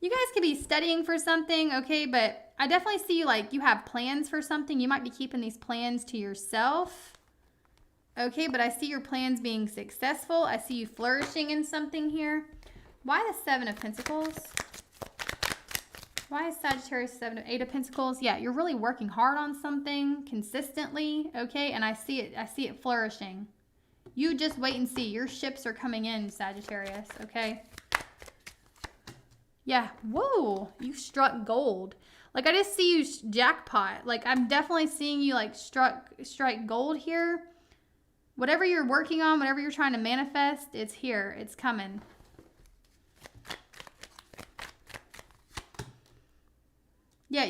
A: You guys could be studying for something, okay? But I definitely see you like you have plans for something. You might be keeping these plans to yourself. Okay, but I see your plans being successful. I see you flourishing in something here. Why the 7 of Pentacles? Why is Sagittarius 8 of Pentacles? Yeah, you're really working hard on something consistently, okay? And I see it flourishing. You just wait and see. Your ships are coming in, Sagittarius, okay? Yeah, whoa, you struck gold. Like, I just see you jackpot. Like, I'm definitely seeing you, like, strike gold here. Whatever you're working on, whatever you're trying to manifest, it's here. It's coming. Yeah,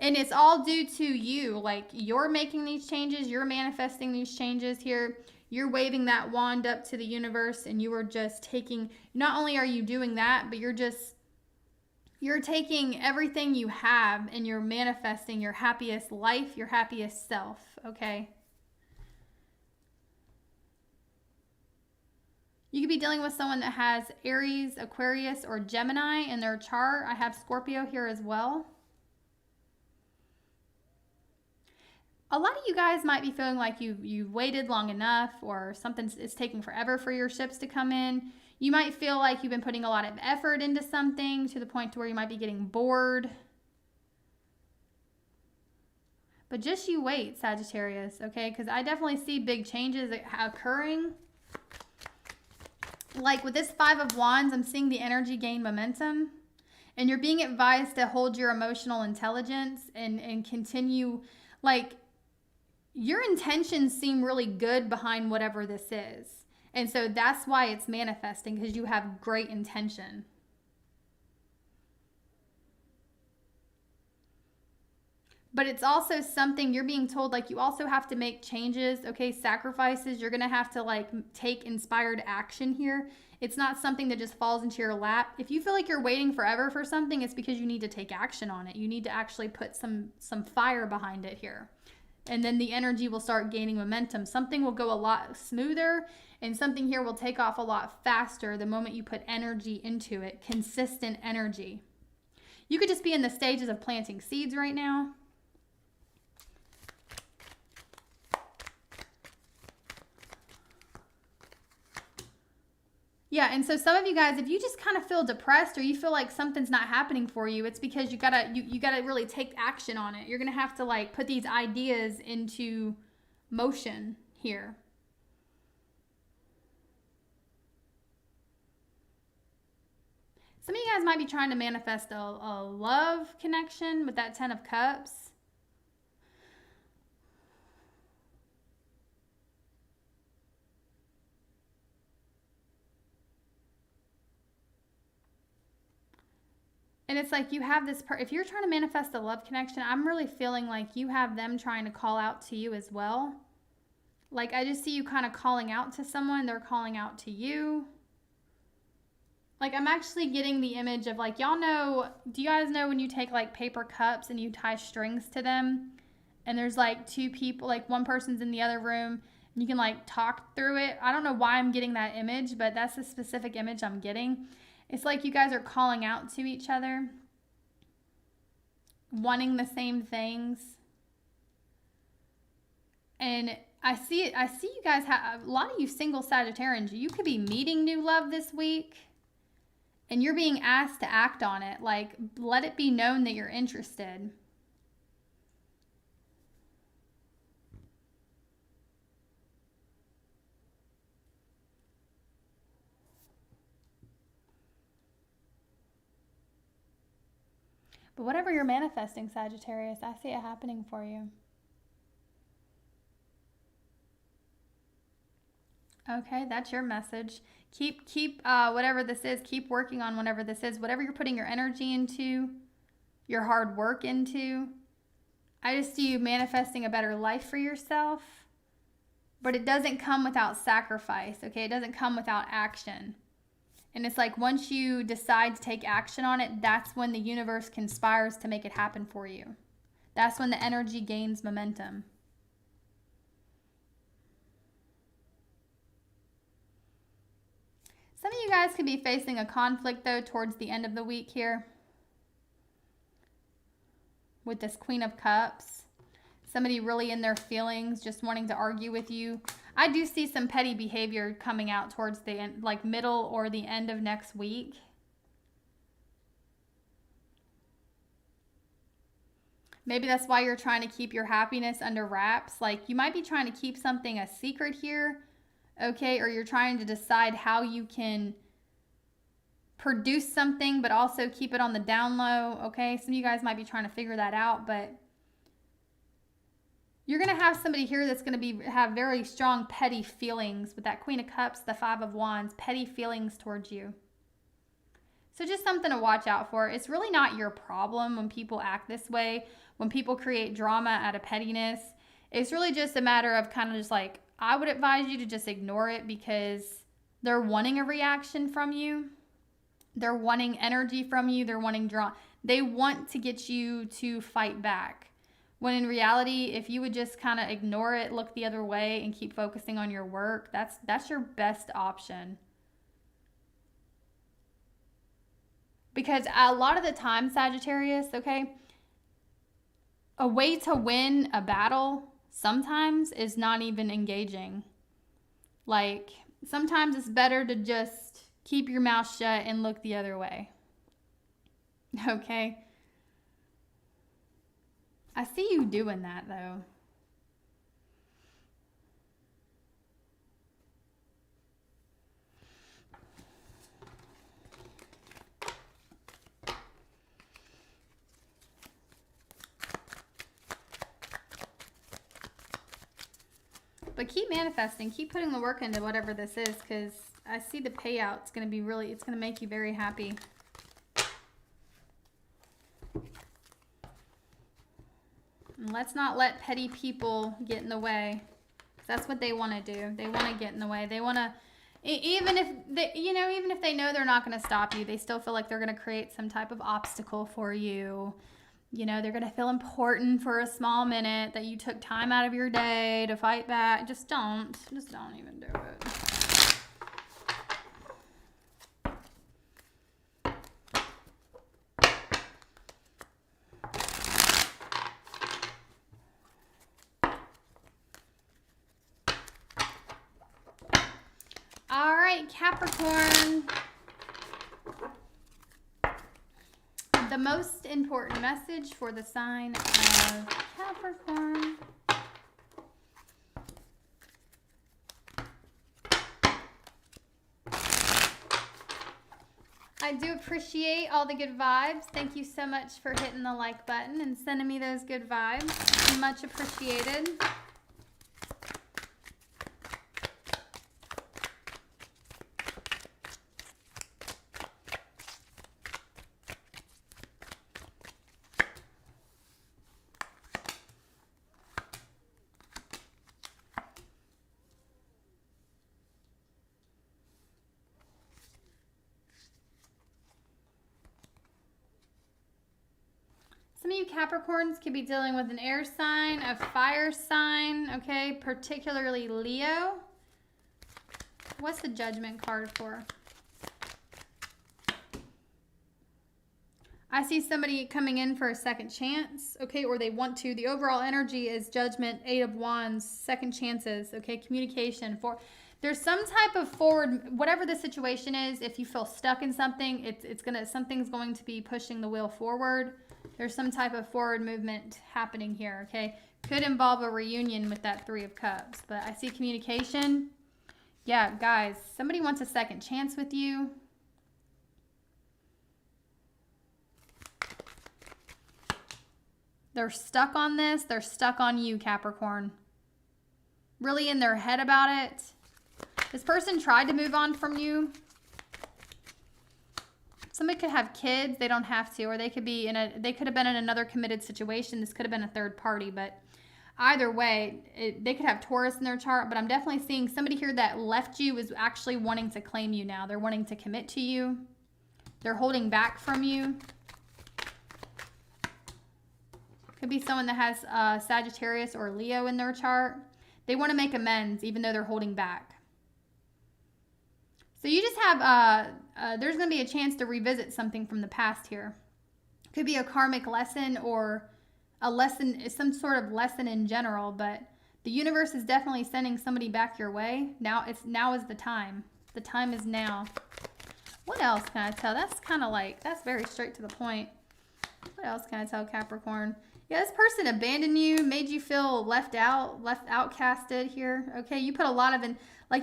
A: and it's all due to you. Like, you're making these changes. You're manifesting these changes here. You're waving that wand up to the universe, and you are just taking, not only are you doing that, but you're taking everything you have and you're manifesting your happiest life, your happiest self, okay? You could be dealing with someone that has Aries, Aquarius, or Gemini in their chart. I have Scorpio here as well. A lot of you guys might be feeling like you've waited long enough, or something is taking forever for your ships to come in. You might feel like you've been putting a lot of effort into something to the point to where you might be getting bored. But just you wait, Sagittarius, okay? Because I definitely see big changes occurring. Like with this Five of Wands, I'm seeing the energy gain momentum. And you're being advised to hold your emotional intelligence and continue, like, your intentions seem really good behind whatever this is. And so that's why it's manifesting, because you have great intention. But it's also something you're being told, like, you also have to make changes, okay, sacrifices. You're going to have to, like, take inspired action here. It's not something that just falls into your lap. If you feel like you're waiting forever for something, it's because you need to take action on it. You need to actually put some fire behind it here. And then the energy will start gaining momentum. Something will go a lot smoother, and something here will take off a lot faster the moment you put energy into it, consistent energy. You could just be in the stages of planting seeds right now. Yeah, and so some of you guys, if you just kind of feel depressed or you feel like something's not happening for you, it's because you gotta really take action on it. You're gonna have to, like, put these ideas into motion here. Some of you guys might be trying to manifest a love connection with that Ten of Cups. And it's like you have this, if you're trying to manifest a love connection, I'm really feeling like you have them trying to call out to you as well. Like, I just see you kind of calling out to someone. They're calling out to you. Like, I'm actually getting the image of, like, y'all know, do you guys know when you take, like, paper cups and you tie strings to them? And there's, like, two people, like, one person's in the other room, and you can, like, talk through it. I don't know why I'm getting that image, but that's the specific image I'm getting. It's like you guys are calling out to each other, wanting the same things. And I see you guys have, a lot of you single Sagittarians, you could be meeting new love this week, and you're being asked to act on it. Like, let it be known that you're interested. But whatever you're manifesting, Sagittarius, I see it happening for you. Okay, that's your message. Keep whatever this is, keep working on whatever this is. Whatever you're putting your energy into, your hard work into. I just see you manifesting a better life for yourself. But it doesn't come without sacrifice, okay? It doesn't come without action. And it's like once you decide to take action on it, that's when the universe conspires to make it happen for you. That's when the energy gains momentum. Some of you guys could be facing a conflict, though, towards the end of the week here. With this Queen of Cups. Somebody really in their feelings, just wanting to argue with you. I do see some petty behavior coming out towards the end, like middle or the end of next week. Maybe that's why you're trying to keep your happiness under wraps. Like, you might be trying to keep something a secret here, okay? Or you're trying to decide how you can produce something, but also keep it on the down low, okay? Some of you guys might be trying to figure that out, but you're going to have somebody here that's going to have very strong petty feelings with that Queen of Cups, the Five of Wands, petty feelings towards you. So just something to watch out for. It's really not your problem when people act this way, when people create drama out of pettiness. It's really just a matter of kind of just like, I would advise you to just ignore it because they're wanting a reaction from you. They're wanting energy from you. They're wanting drama. They want to get you to fight back. When in reality, if you would just kind of ignore it, look the other way, and keep focusing on your work, that's your best option. Because a lot of the time, Sagittarius, okay, a way to win a battle sometimes is not even engaging. Like, sometimes it's better to just keep your mouth shut and look the other way. Okay? I see you doing that, though. But keep manifesting. Keep putting the work into whatever this is, because I see the payout's going to be really, it's going to make you very happy. And let's not let petty people get in the way. That's what they want to do. They want to get in the way. They want to, even if they, even if they know they're not going to stop you, they still feel like they're going to create some type of obstacle for you. They're going to feel important for a small minute that you took time out of your day to fight back. Just don't even do it. All right, Capricorn. The most important message for the sign of Capricorn. I do appreciate all the good vibes. Thank you so much for hitting the like button and sending me those good vibes. Much appreciated. Some of you Capricorns could be dealing with an air sign, a fire sign, okay, particularly Leo. What's the Judgment card for? I see somebody coming in for a second chance, okay, or they want to. The overall energy is Judgment, 8 of Wands, second chances, okay, communication. There's some type of forward, whatever the situation is, if you feel stuck in something, something's going to be pushing the wheel forward. There's some type of forward movement happening here, okay? Could involve a reunion with that 3 of Cups, but I see communication. Yeah, guys, somebody wants a second chance with you. They're stuck on this. They're stuck on you, Capricorn. Really in their head about it. This person tried to move on from you. Somebody could have kids. They don't have to, or they could have been in another committed situation. This could have been a third party, but either way, they could have Taurus in their chart, but I'm definitely seeing somebody here that left you is actually wanting to claim you now. They're wanting to commit to you. They're holding back from you. Could be someone that has Sagittarius or Leo in their chart. They want to make amends even though they're holding back. So you just have, there's going to be a chance to revisit something from the past here. Could be a karmic lesson or a lesson, some sort of lesson in general, but the universe is definitely sending somebody back your way. Now is the time. The time is now. What else can I tell? That's kind of like, that's very straight to the point. What else can I tell, Capricorn? Yeah, this person abandoned you, made you feel left outcasted here. Okay, you put a lot of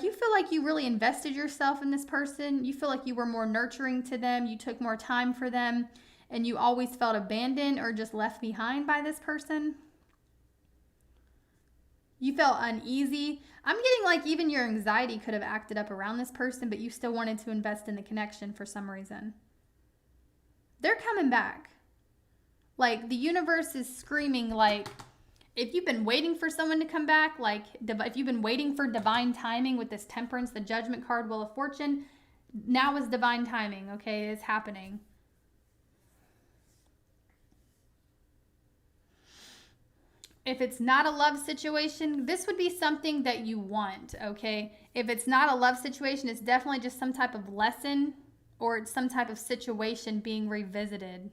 A: you feel like you really invested yourself in this person. You feel like you were more nurturing to them. You took more time for them, and you always felt abandoned or just left behind by this person. You felt uneasy. I'm getting like even your anxiety could have acted up around this person, but you still wanted to invest in the connection for some reason. They're coming back. Like the universe is screaming, like, if you've been waiting for someone to come back, like if you've been waiting for divine timing with this Temperance, the Judgment card, Wheel of Fortune, now is divine timing, okay? It's happening. If it's not a love situation, this would be something that you want, okay? If it's not a love situation, it's definitely just some type of lesson or it's some type of situation being revisited.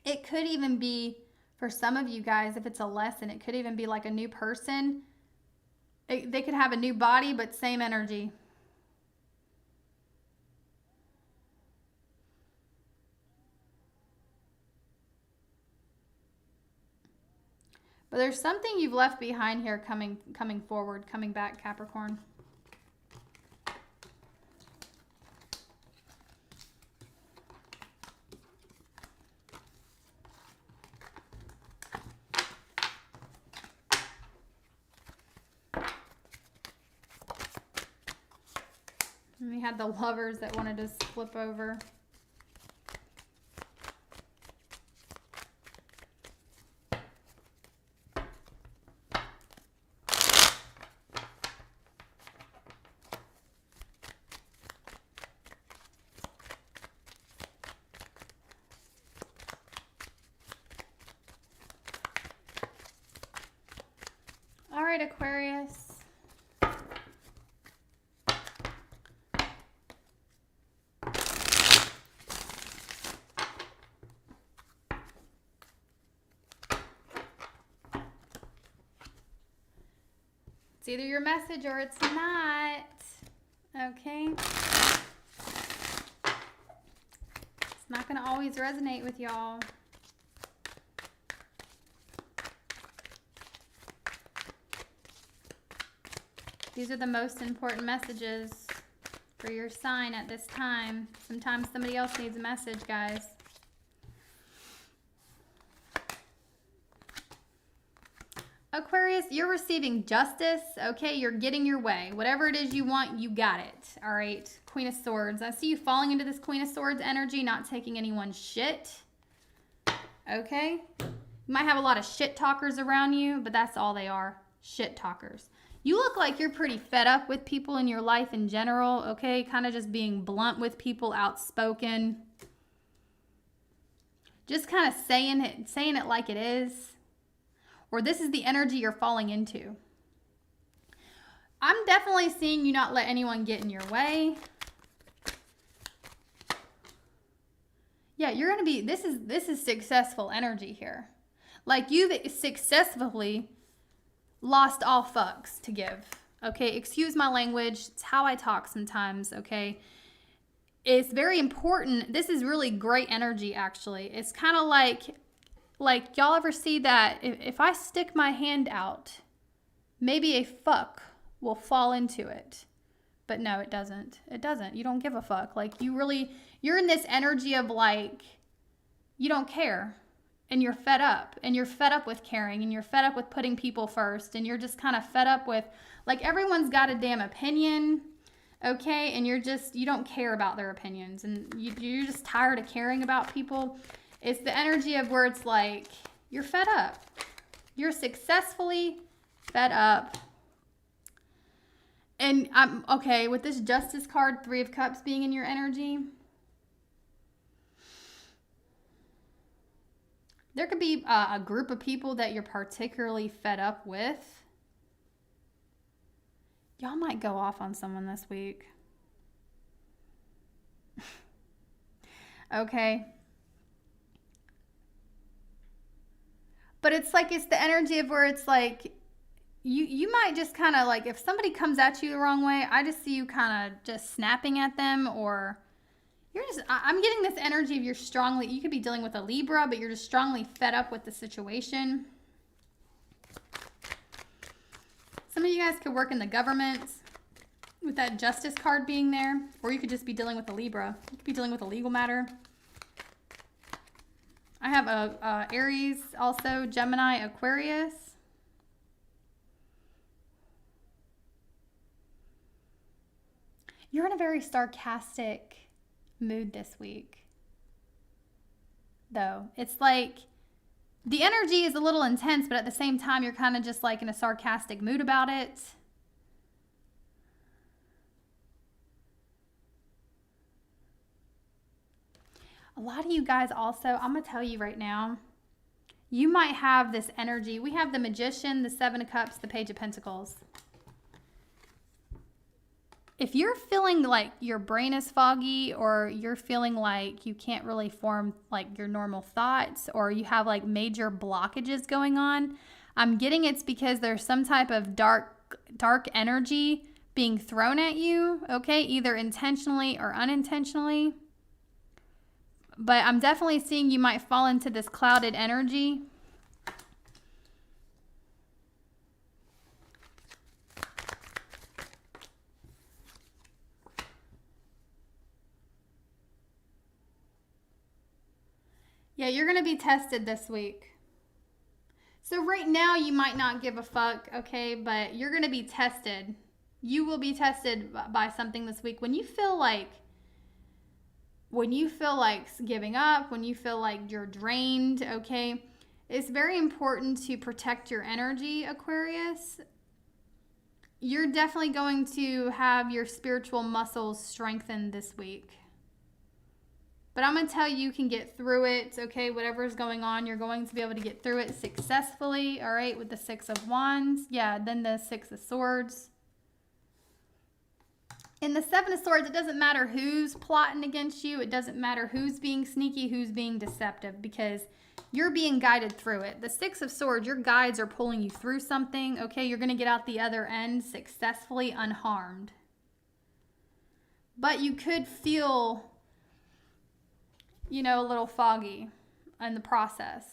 A: It could even be, for some of you guys, if it's a lesson, it could even be like a new person. They could have a new body, but same energy. But there's something you've left behind here coming forward, coming back, Capricorn. And we had the Lovers that wanted to flip over. All right, Aquarius. It's either your message or it's not. Okay? It's not going to always resonate with y'all. These are the most important messages for your sign at this time. Sometimes somebody else needs a message, guys. Aquarius, you're receiving justice, okay? You're getting your way. Whatever it is you want, you got it, all right? Queen of Swords. I see you falling into this Queen of Swords energy, not taking anyone's shit, okay? You might have a lot of shit talkers around you, but that's all they are, shit talkers. You look like you're pretty fed up with people in your life in general, okay? Kind of just being blunt with people, outspoken. Just kind of saying it like it is. Or this is the energy you're falling into. I'm definitely seeing you not let anyone get in your way. Yeah, you're going to be, this is successful energy here. Like you've successfully lost all fucks to give. Okay, excuse my language. It's how I talk sometimes, okay? It's very important. This is really great energy, actually. It's kind of like y'all ever see that if I stick my hand out, maybe a fuck will fall into it. But no, it doesn't. It doesn't. You don't give a fuck. Like you're in this energy of like, you don't care. And you're fed up. And you're fed up with caring. And you're fed up with putting people first. And you're just kind of fed up with, like, everyone's got a damn opinion. Okay? And you don't care about their opinions. And you're just tired of caring about people. It's the energy of where it's like, you're fed up. You're successfully fed up. And I'm okay with this Justice card, 3 of Cups being in your energy. There could be a group of people that you're particularly fed up with. Y'all might go off on someone this week. Okay. But it's like, it's the energy of where it's like, you might just kind of like, if somebody comes at you the wrong way, I just see you kind of just snapping at them, or you're just, I'm getting this energy of you could be dealing with a Libra, but you're just strongly fed up with the situation. Some of you guys could work in the government with that Justice card being there, or you could just be dealing with a Libra. You could be dealing with a legal matter. I have a Aries, also Gemini, Aquarius. You're in a very sarcastic mood this week, though. It's like the energy is a little intense, but at the same time, you're kind of just like in a sarcastic mood about it. A lot of you guys also, I'm going to tell you right now, you might have this energy. We have the Magician, the Seven of Cups, the Page of Pentacles. If you're feeling like your brain is foggy, or you're feeling like you can't really form like your normal thoughts, or you have like major blockages going on, I'm getting it's because there's some type of dark energy being thrown at you, okay? Either intentionally or unintentionally. But I'm definitely seeing you might fall into this clouded energy. Yeah, you're going to be tested this week. So right now you might not give a fuck, okay? But you're going to be tested. You will be tested by something this week. When you feel like giving up, when you feel like you're drained, okay? It's very important to protect your energy, Aquarius. You're definitely going to have your spiritual muscles strengthened this week. But I'm going to tell you, you can get through it, okay? Whatever is going on, you're going to be able to get through it successfully, all right? With the Six of Wands. Yeah, then the Six of Swords. In the Seven of Swords, it doesn't matter who's plotting against you. It doesn't matter who's being sneaky, who's being deceptive, because you're being guided through it. The Six of Swords, your guides are pulling you through something, okay? You're going to get out the other end successfully unharmed. But you could feel, you know, a little foggy in the process.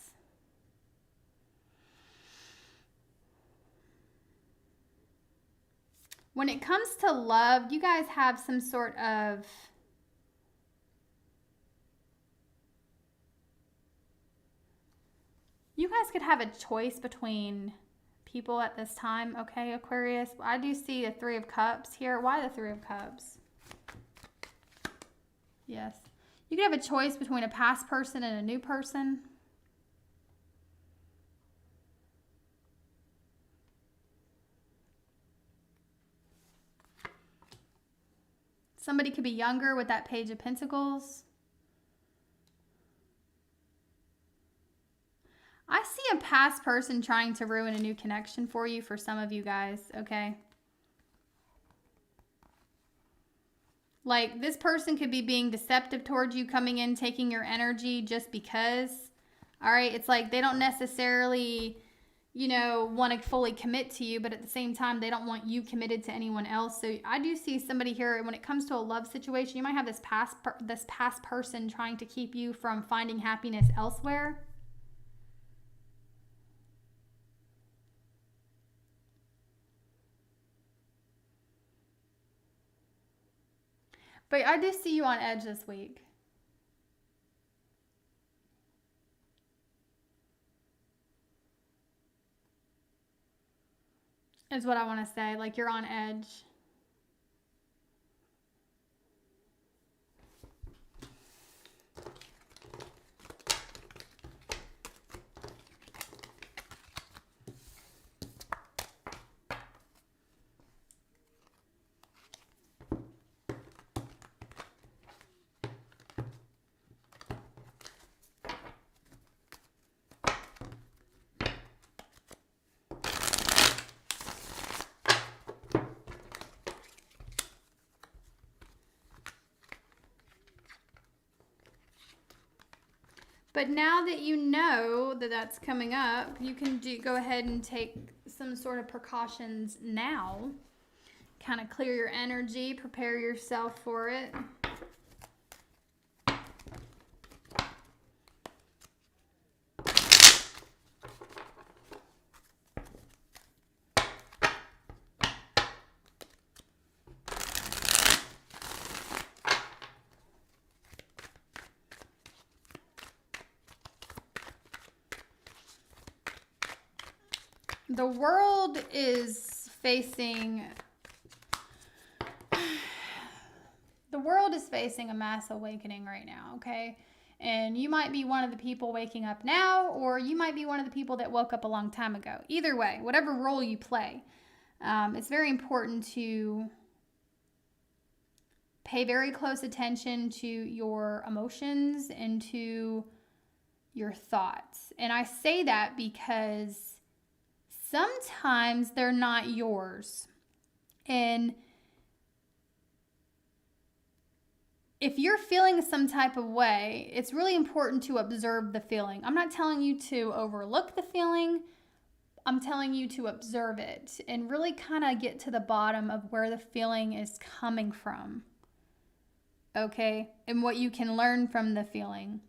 A: When it comes to love, you guys have some sort of you guys could have a choice between people at this time, okay, Aquarius? I do see a Three of Cups here. Why the Three of Cups? Yes. You could have a choice between a past person and a new person. Somebody could be younger with that Page of Pentacles. I see a past person trying to ruin a new connection for you, for some of you guys, okay? Like, this person could be being deceptive towards you, coming in, taking your energy just because. All right, it's like they don't necessarily, you know, want to fully commit to you, but at the same time, they don't want you committed to anyone else. So I do see somebody here, when it comes to a love situation, you might have this past person trying to keep you from finding happiness elsewhere. But I do see you on edge this week. Is what I want to say. Like, you're on edge. But now that you know that that's coming up, you can go ahead and take some sort of precautions now. Kind of clear your energy, prepare yourself for it. The world is facing a mass awakening right now, okay? And you might be one of the people waking up now, or you might be one of the people that woke up a long time ago. Either way, whatever role you play, it's very important to pay very close attention to your emotions and to your thoughts. And I say that because sometimes they're not yours. And if you're feeling some type of way, it's really important to observe the feeling. I'm not telling you to overlook the feeling. I'm telling you to observe it and really kind of get to the bottom of where the feeling is coming from. Okay? And what you can learn from the feeling.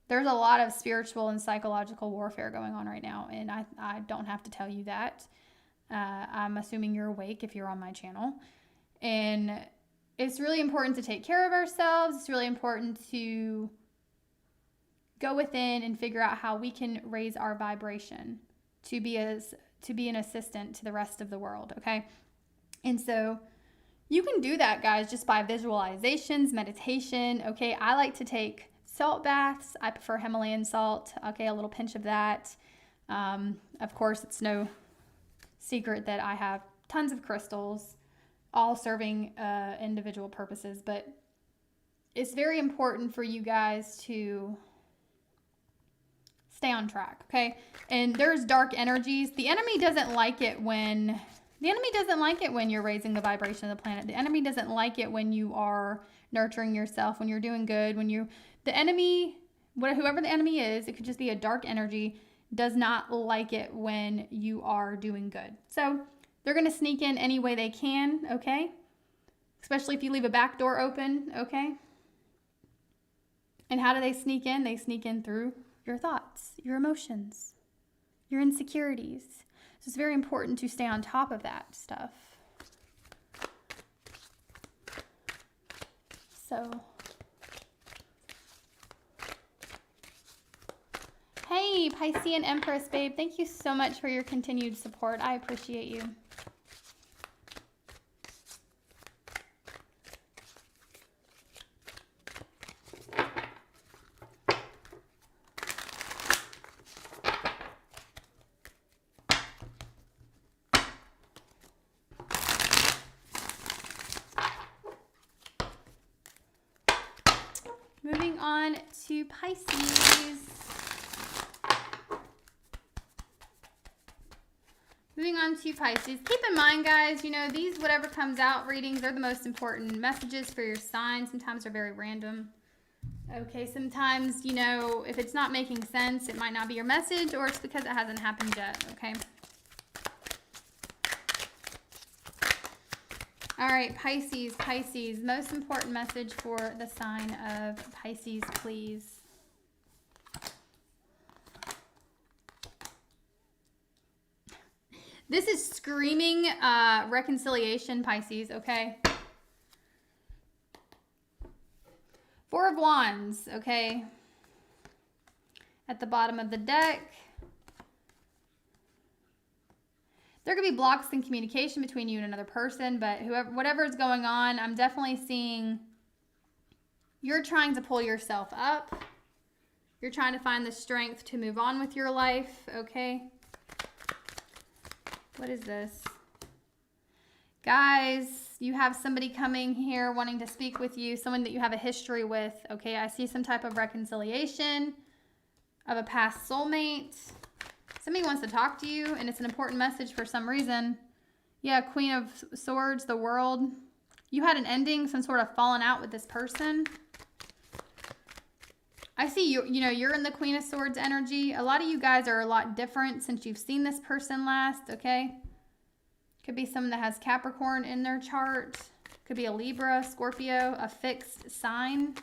A: There's a lot of spiritual and psychological warfare going on right now, and I don't have to tell you that. I'm assuming you're awake if you're on my channel. And it's really important to take care of ourselves. It's really important to go within and figure out how we can raise our vibration to be an assistant to the rest of the world, okay? And so you can do that, guys, just by visualizations, meditation, okay? I like to take salt baths. I prefer Himalayan salt, okay? A little pinch of that. Of course, it's no secret that I have tons of crystals, all serving individual purposes, but it's very important for you guys to stay on track, okay? And there's dark energies. The enemy doesn't like it when you're raising the vibration of the planet. The enemy doesn't like it when you are nurturing yourself, when you're doing good, the enemy, whoever the enemy is, it could just be a dark energy, does not like it when you are doing good. So they're going to sneak in any way they can, okay? Especially if you leave a back door open, okay? And how do they sneak in? They sneak in through your thoughts, your emotions, your insecurities. So it's very important to stay on top of that stuff. So, hey, Piscean Empress, babe. Thank you so much for your continued support. I appreciate you. Moving on to Pisces. Moving on to Pisces. Keep in mind, guys, these whatever comes out readings are the most important messages for your sign. Sometimes they're very random. Okay, sometimes, if it's not making sense, it might not be your message, or it's because it hasn't happened yet, okay? All right, Pisces. Most important message for the sign of Pisces, please. This is screaming reconciliation, Pisces, okay? Four of Wands, okay? At the bottom of the deck. There could be blocks in communication between you and another person, but whatever is going on, I'm definitely seeing you're trying to pull yourself up. You're trying to find the strength to move on with your life, okay? What is this? Guys, you have somebody coming here wanting to speak with you, someone that you have a history with, okay? I see some type of reconciliation of a past soulmate. Somebody wants to talk to you, and it's an important message for some reason. Yeah, Queen of Swords, the World. You had an ending, some sort of falling out with this person. I see you're in the Queen of Swords energy. A lot of you guys are a lot different since you've seen this person last, okay? Could be someone that has Capricorn in their chart. Could be a Libra, Scorpio, a fixed sign.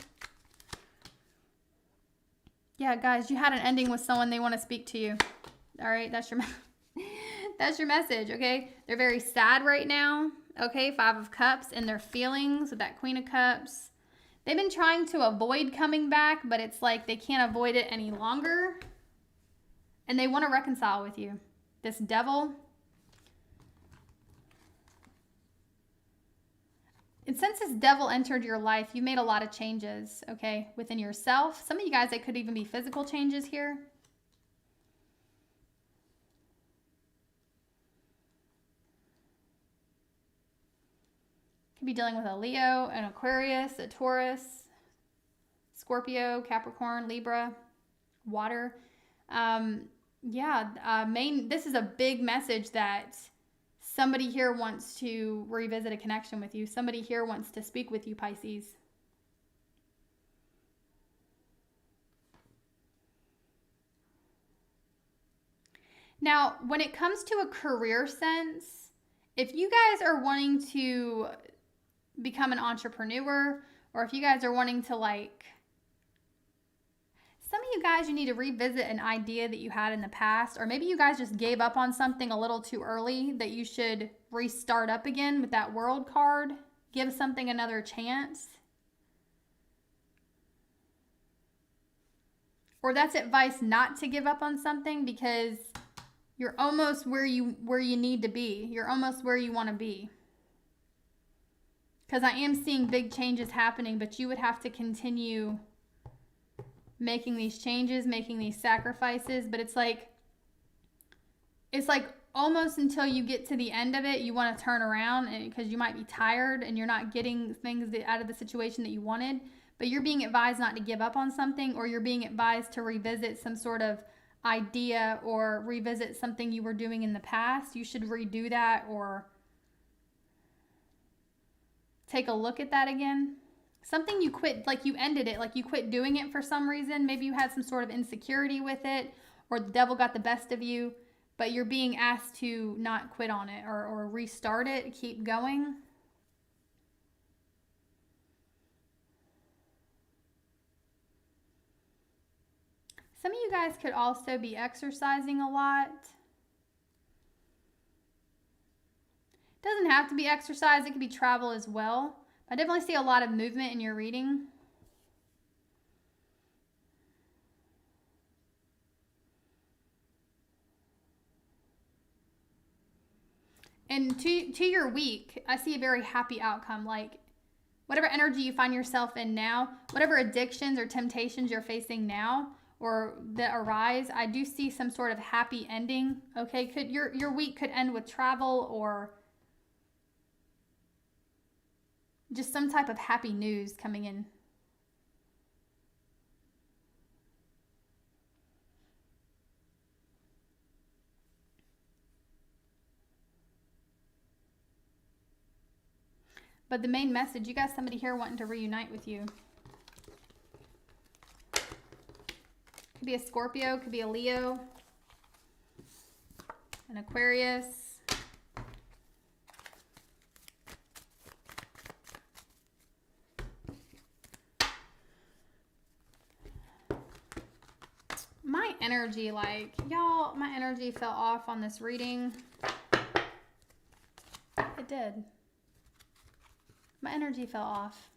A: Yeah, guys, you had an ending with someone, they want to speak to you. All right, that's your message, okay? They're very sad right now, okay? Five of Cups and their feelings with that Queen of Cups. They've been trying to avoid coming back, but it's like they can't avoid it any longer. And they want to reconcile with you. This Devil. And since this Devil entered your life, you made a lot of changes, okay, within yourself. Some of you guys, it could even be physical changes here. Could be dealing with a Leo, an Aquarius, a Taurus, Scorpio, Capricorn, Libra, water. This is a big message that somebody here wants to revisit a connection with you. Somebody here wants to speak with you, Pisces. Now, when it comes to a career sense, if you guys are wanting to become an entrepreneur, or if you guys are wanting to some of you guys, you need to revisit an idea that you had in the past, or maybe you guys just gave up on something a little too early that you should restart up again with that World card. Give something another chance. Or that's advice not to give up on something because you're almost where you need to be. You're almost where you want to be. Because I am seeing big changes happening, but you would have to continue making these changes, making these sacrifices. But it's like almost until you get to the end of it, you want to turn around because you might be tired and you're not getting things out of the situation that you wanted. But you're being advised not to give up on something, or you're being advised to revisit some sort of idea or revisit something you were doing in the past. You should redo that or take a look at that again. Something you quit, like you ended it, like you quit doing it for some reason. Maybe you had some sort of insecurity with it, or the devil got the best of you, but you're being asked to not quit on it or restart it, keep going. Some of you guys could also be exercising a lot. It doesn't have to be exercise. It could be travel as well. I definitely see a lot of movement in your reading. And to your week, I see a very happy outcome. Like whatever energy you find yourself in now, whatever addictions or temptations you're facing now, or that arise, I do see some sort of happy ending. Okay, could your week could end with travel or just some type of happy news coming in. But the main message, you got somebody here wanting to reunite with you. Could be a Scorpio, could be a Leo, an Aquarius. My energy, y'all, my energy fell off on this reading. It did. My energy fell off.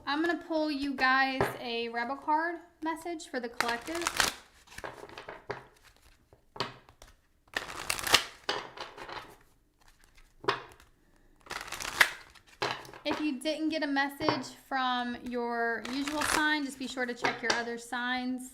A: I'm going to pull you guys a Rebel card message for the collective. If you didn't get a message from your usual sign, just be sure to check your other signs.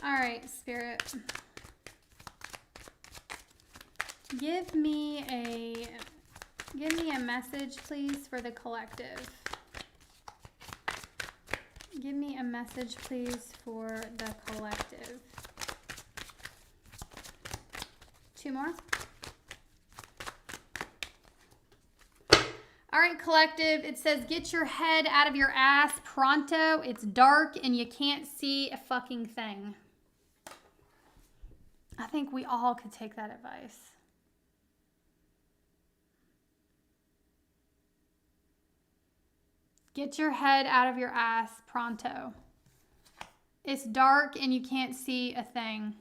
A: All right, Spirit. Give me a message, please, for the collective. Give me a message, please, for the collective. 2 more. All right, collective, it says, get your head out of your ass pronto. It's dark and you can't see a fucking thing. I think we all could take that advice. Get your head out of your ass pronto. It's dark and you can't see a thing.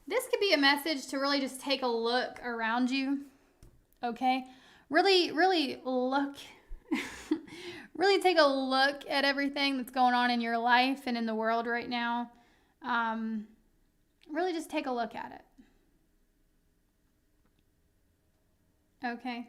A: This could be a message to really just take a look around you. Okay? Really, really look. Really take a look at everything that's going on in your life and in the world right now. Really just take a look at it. Okay?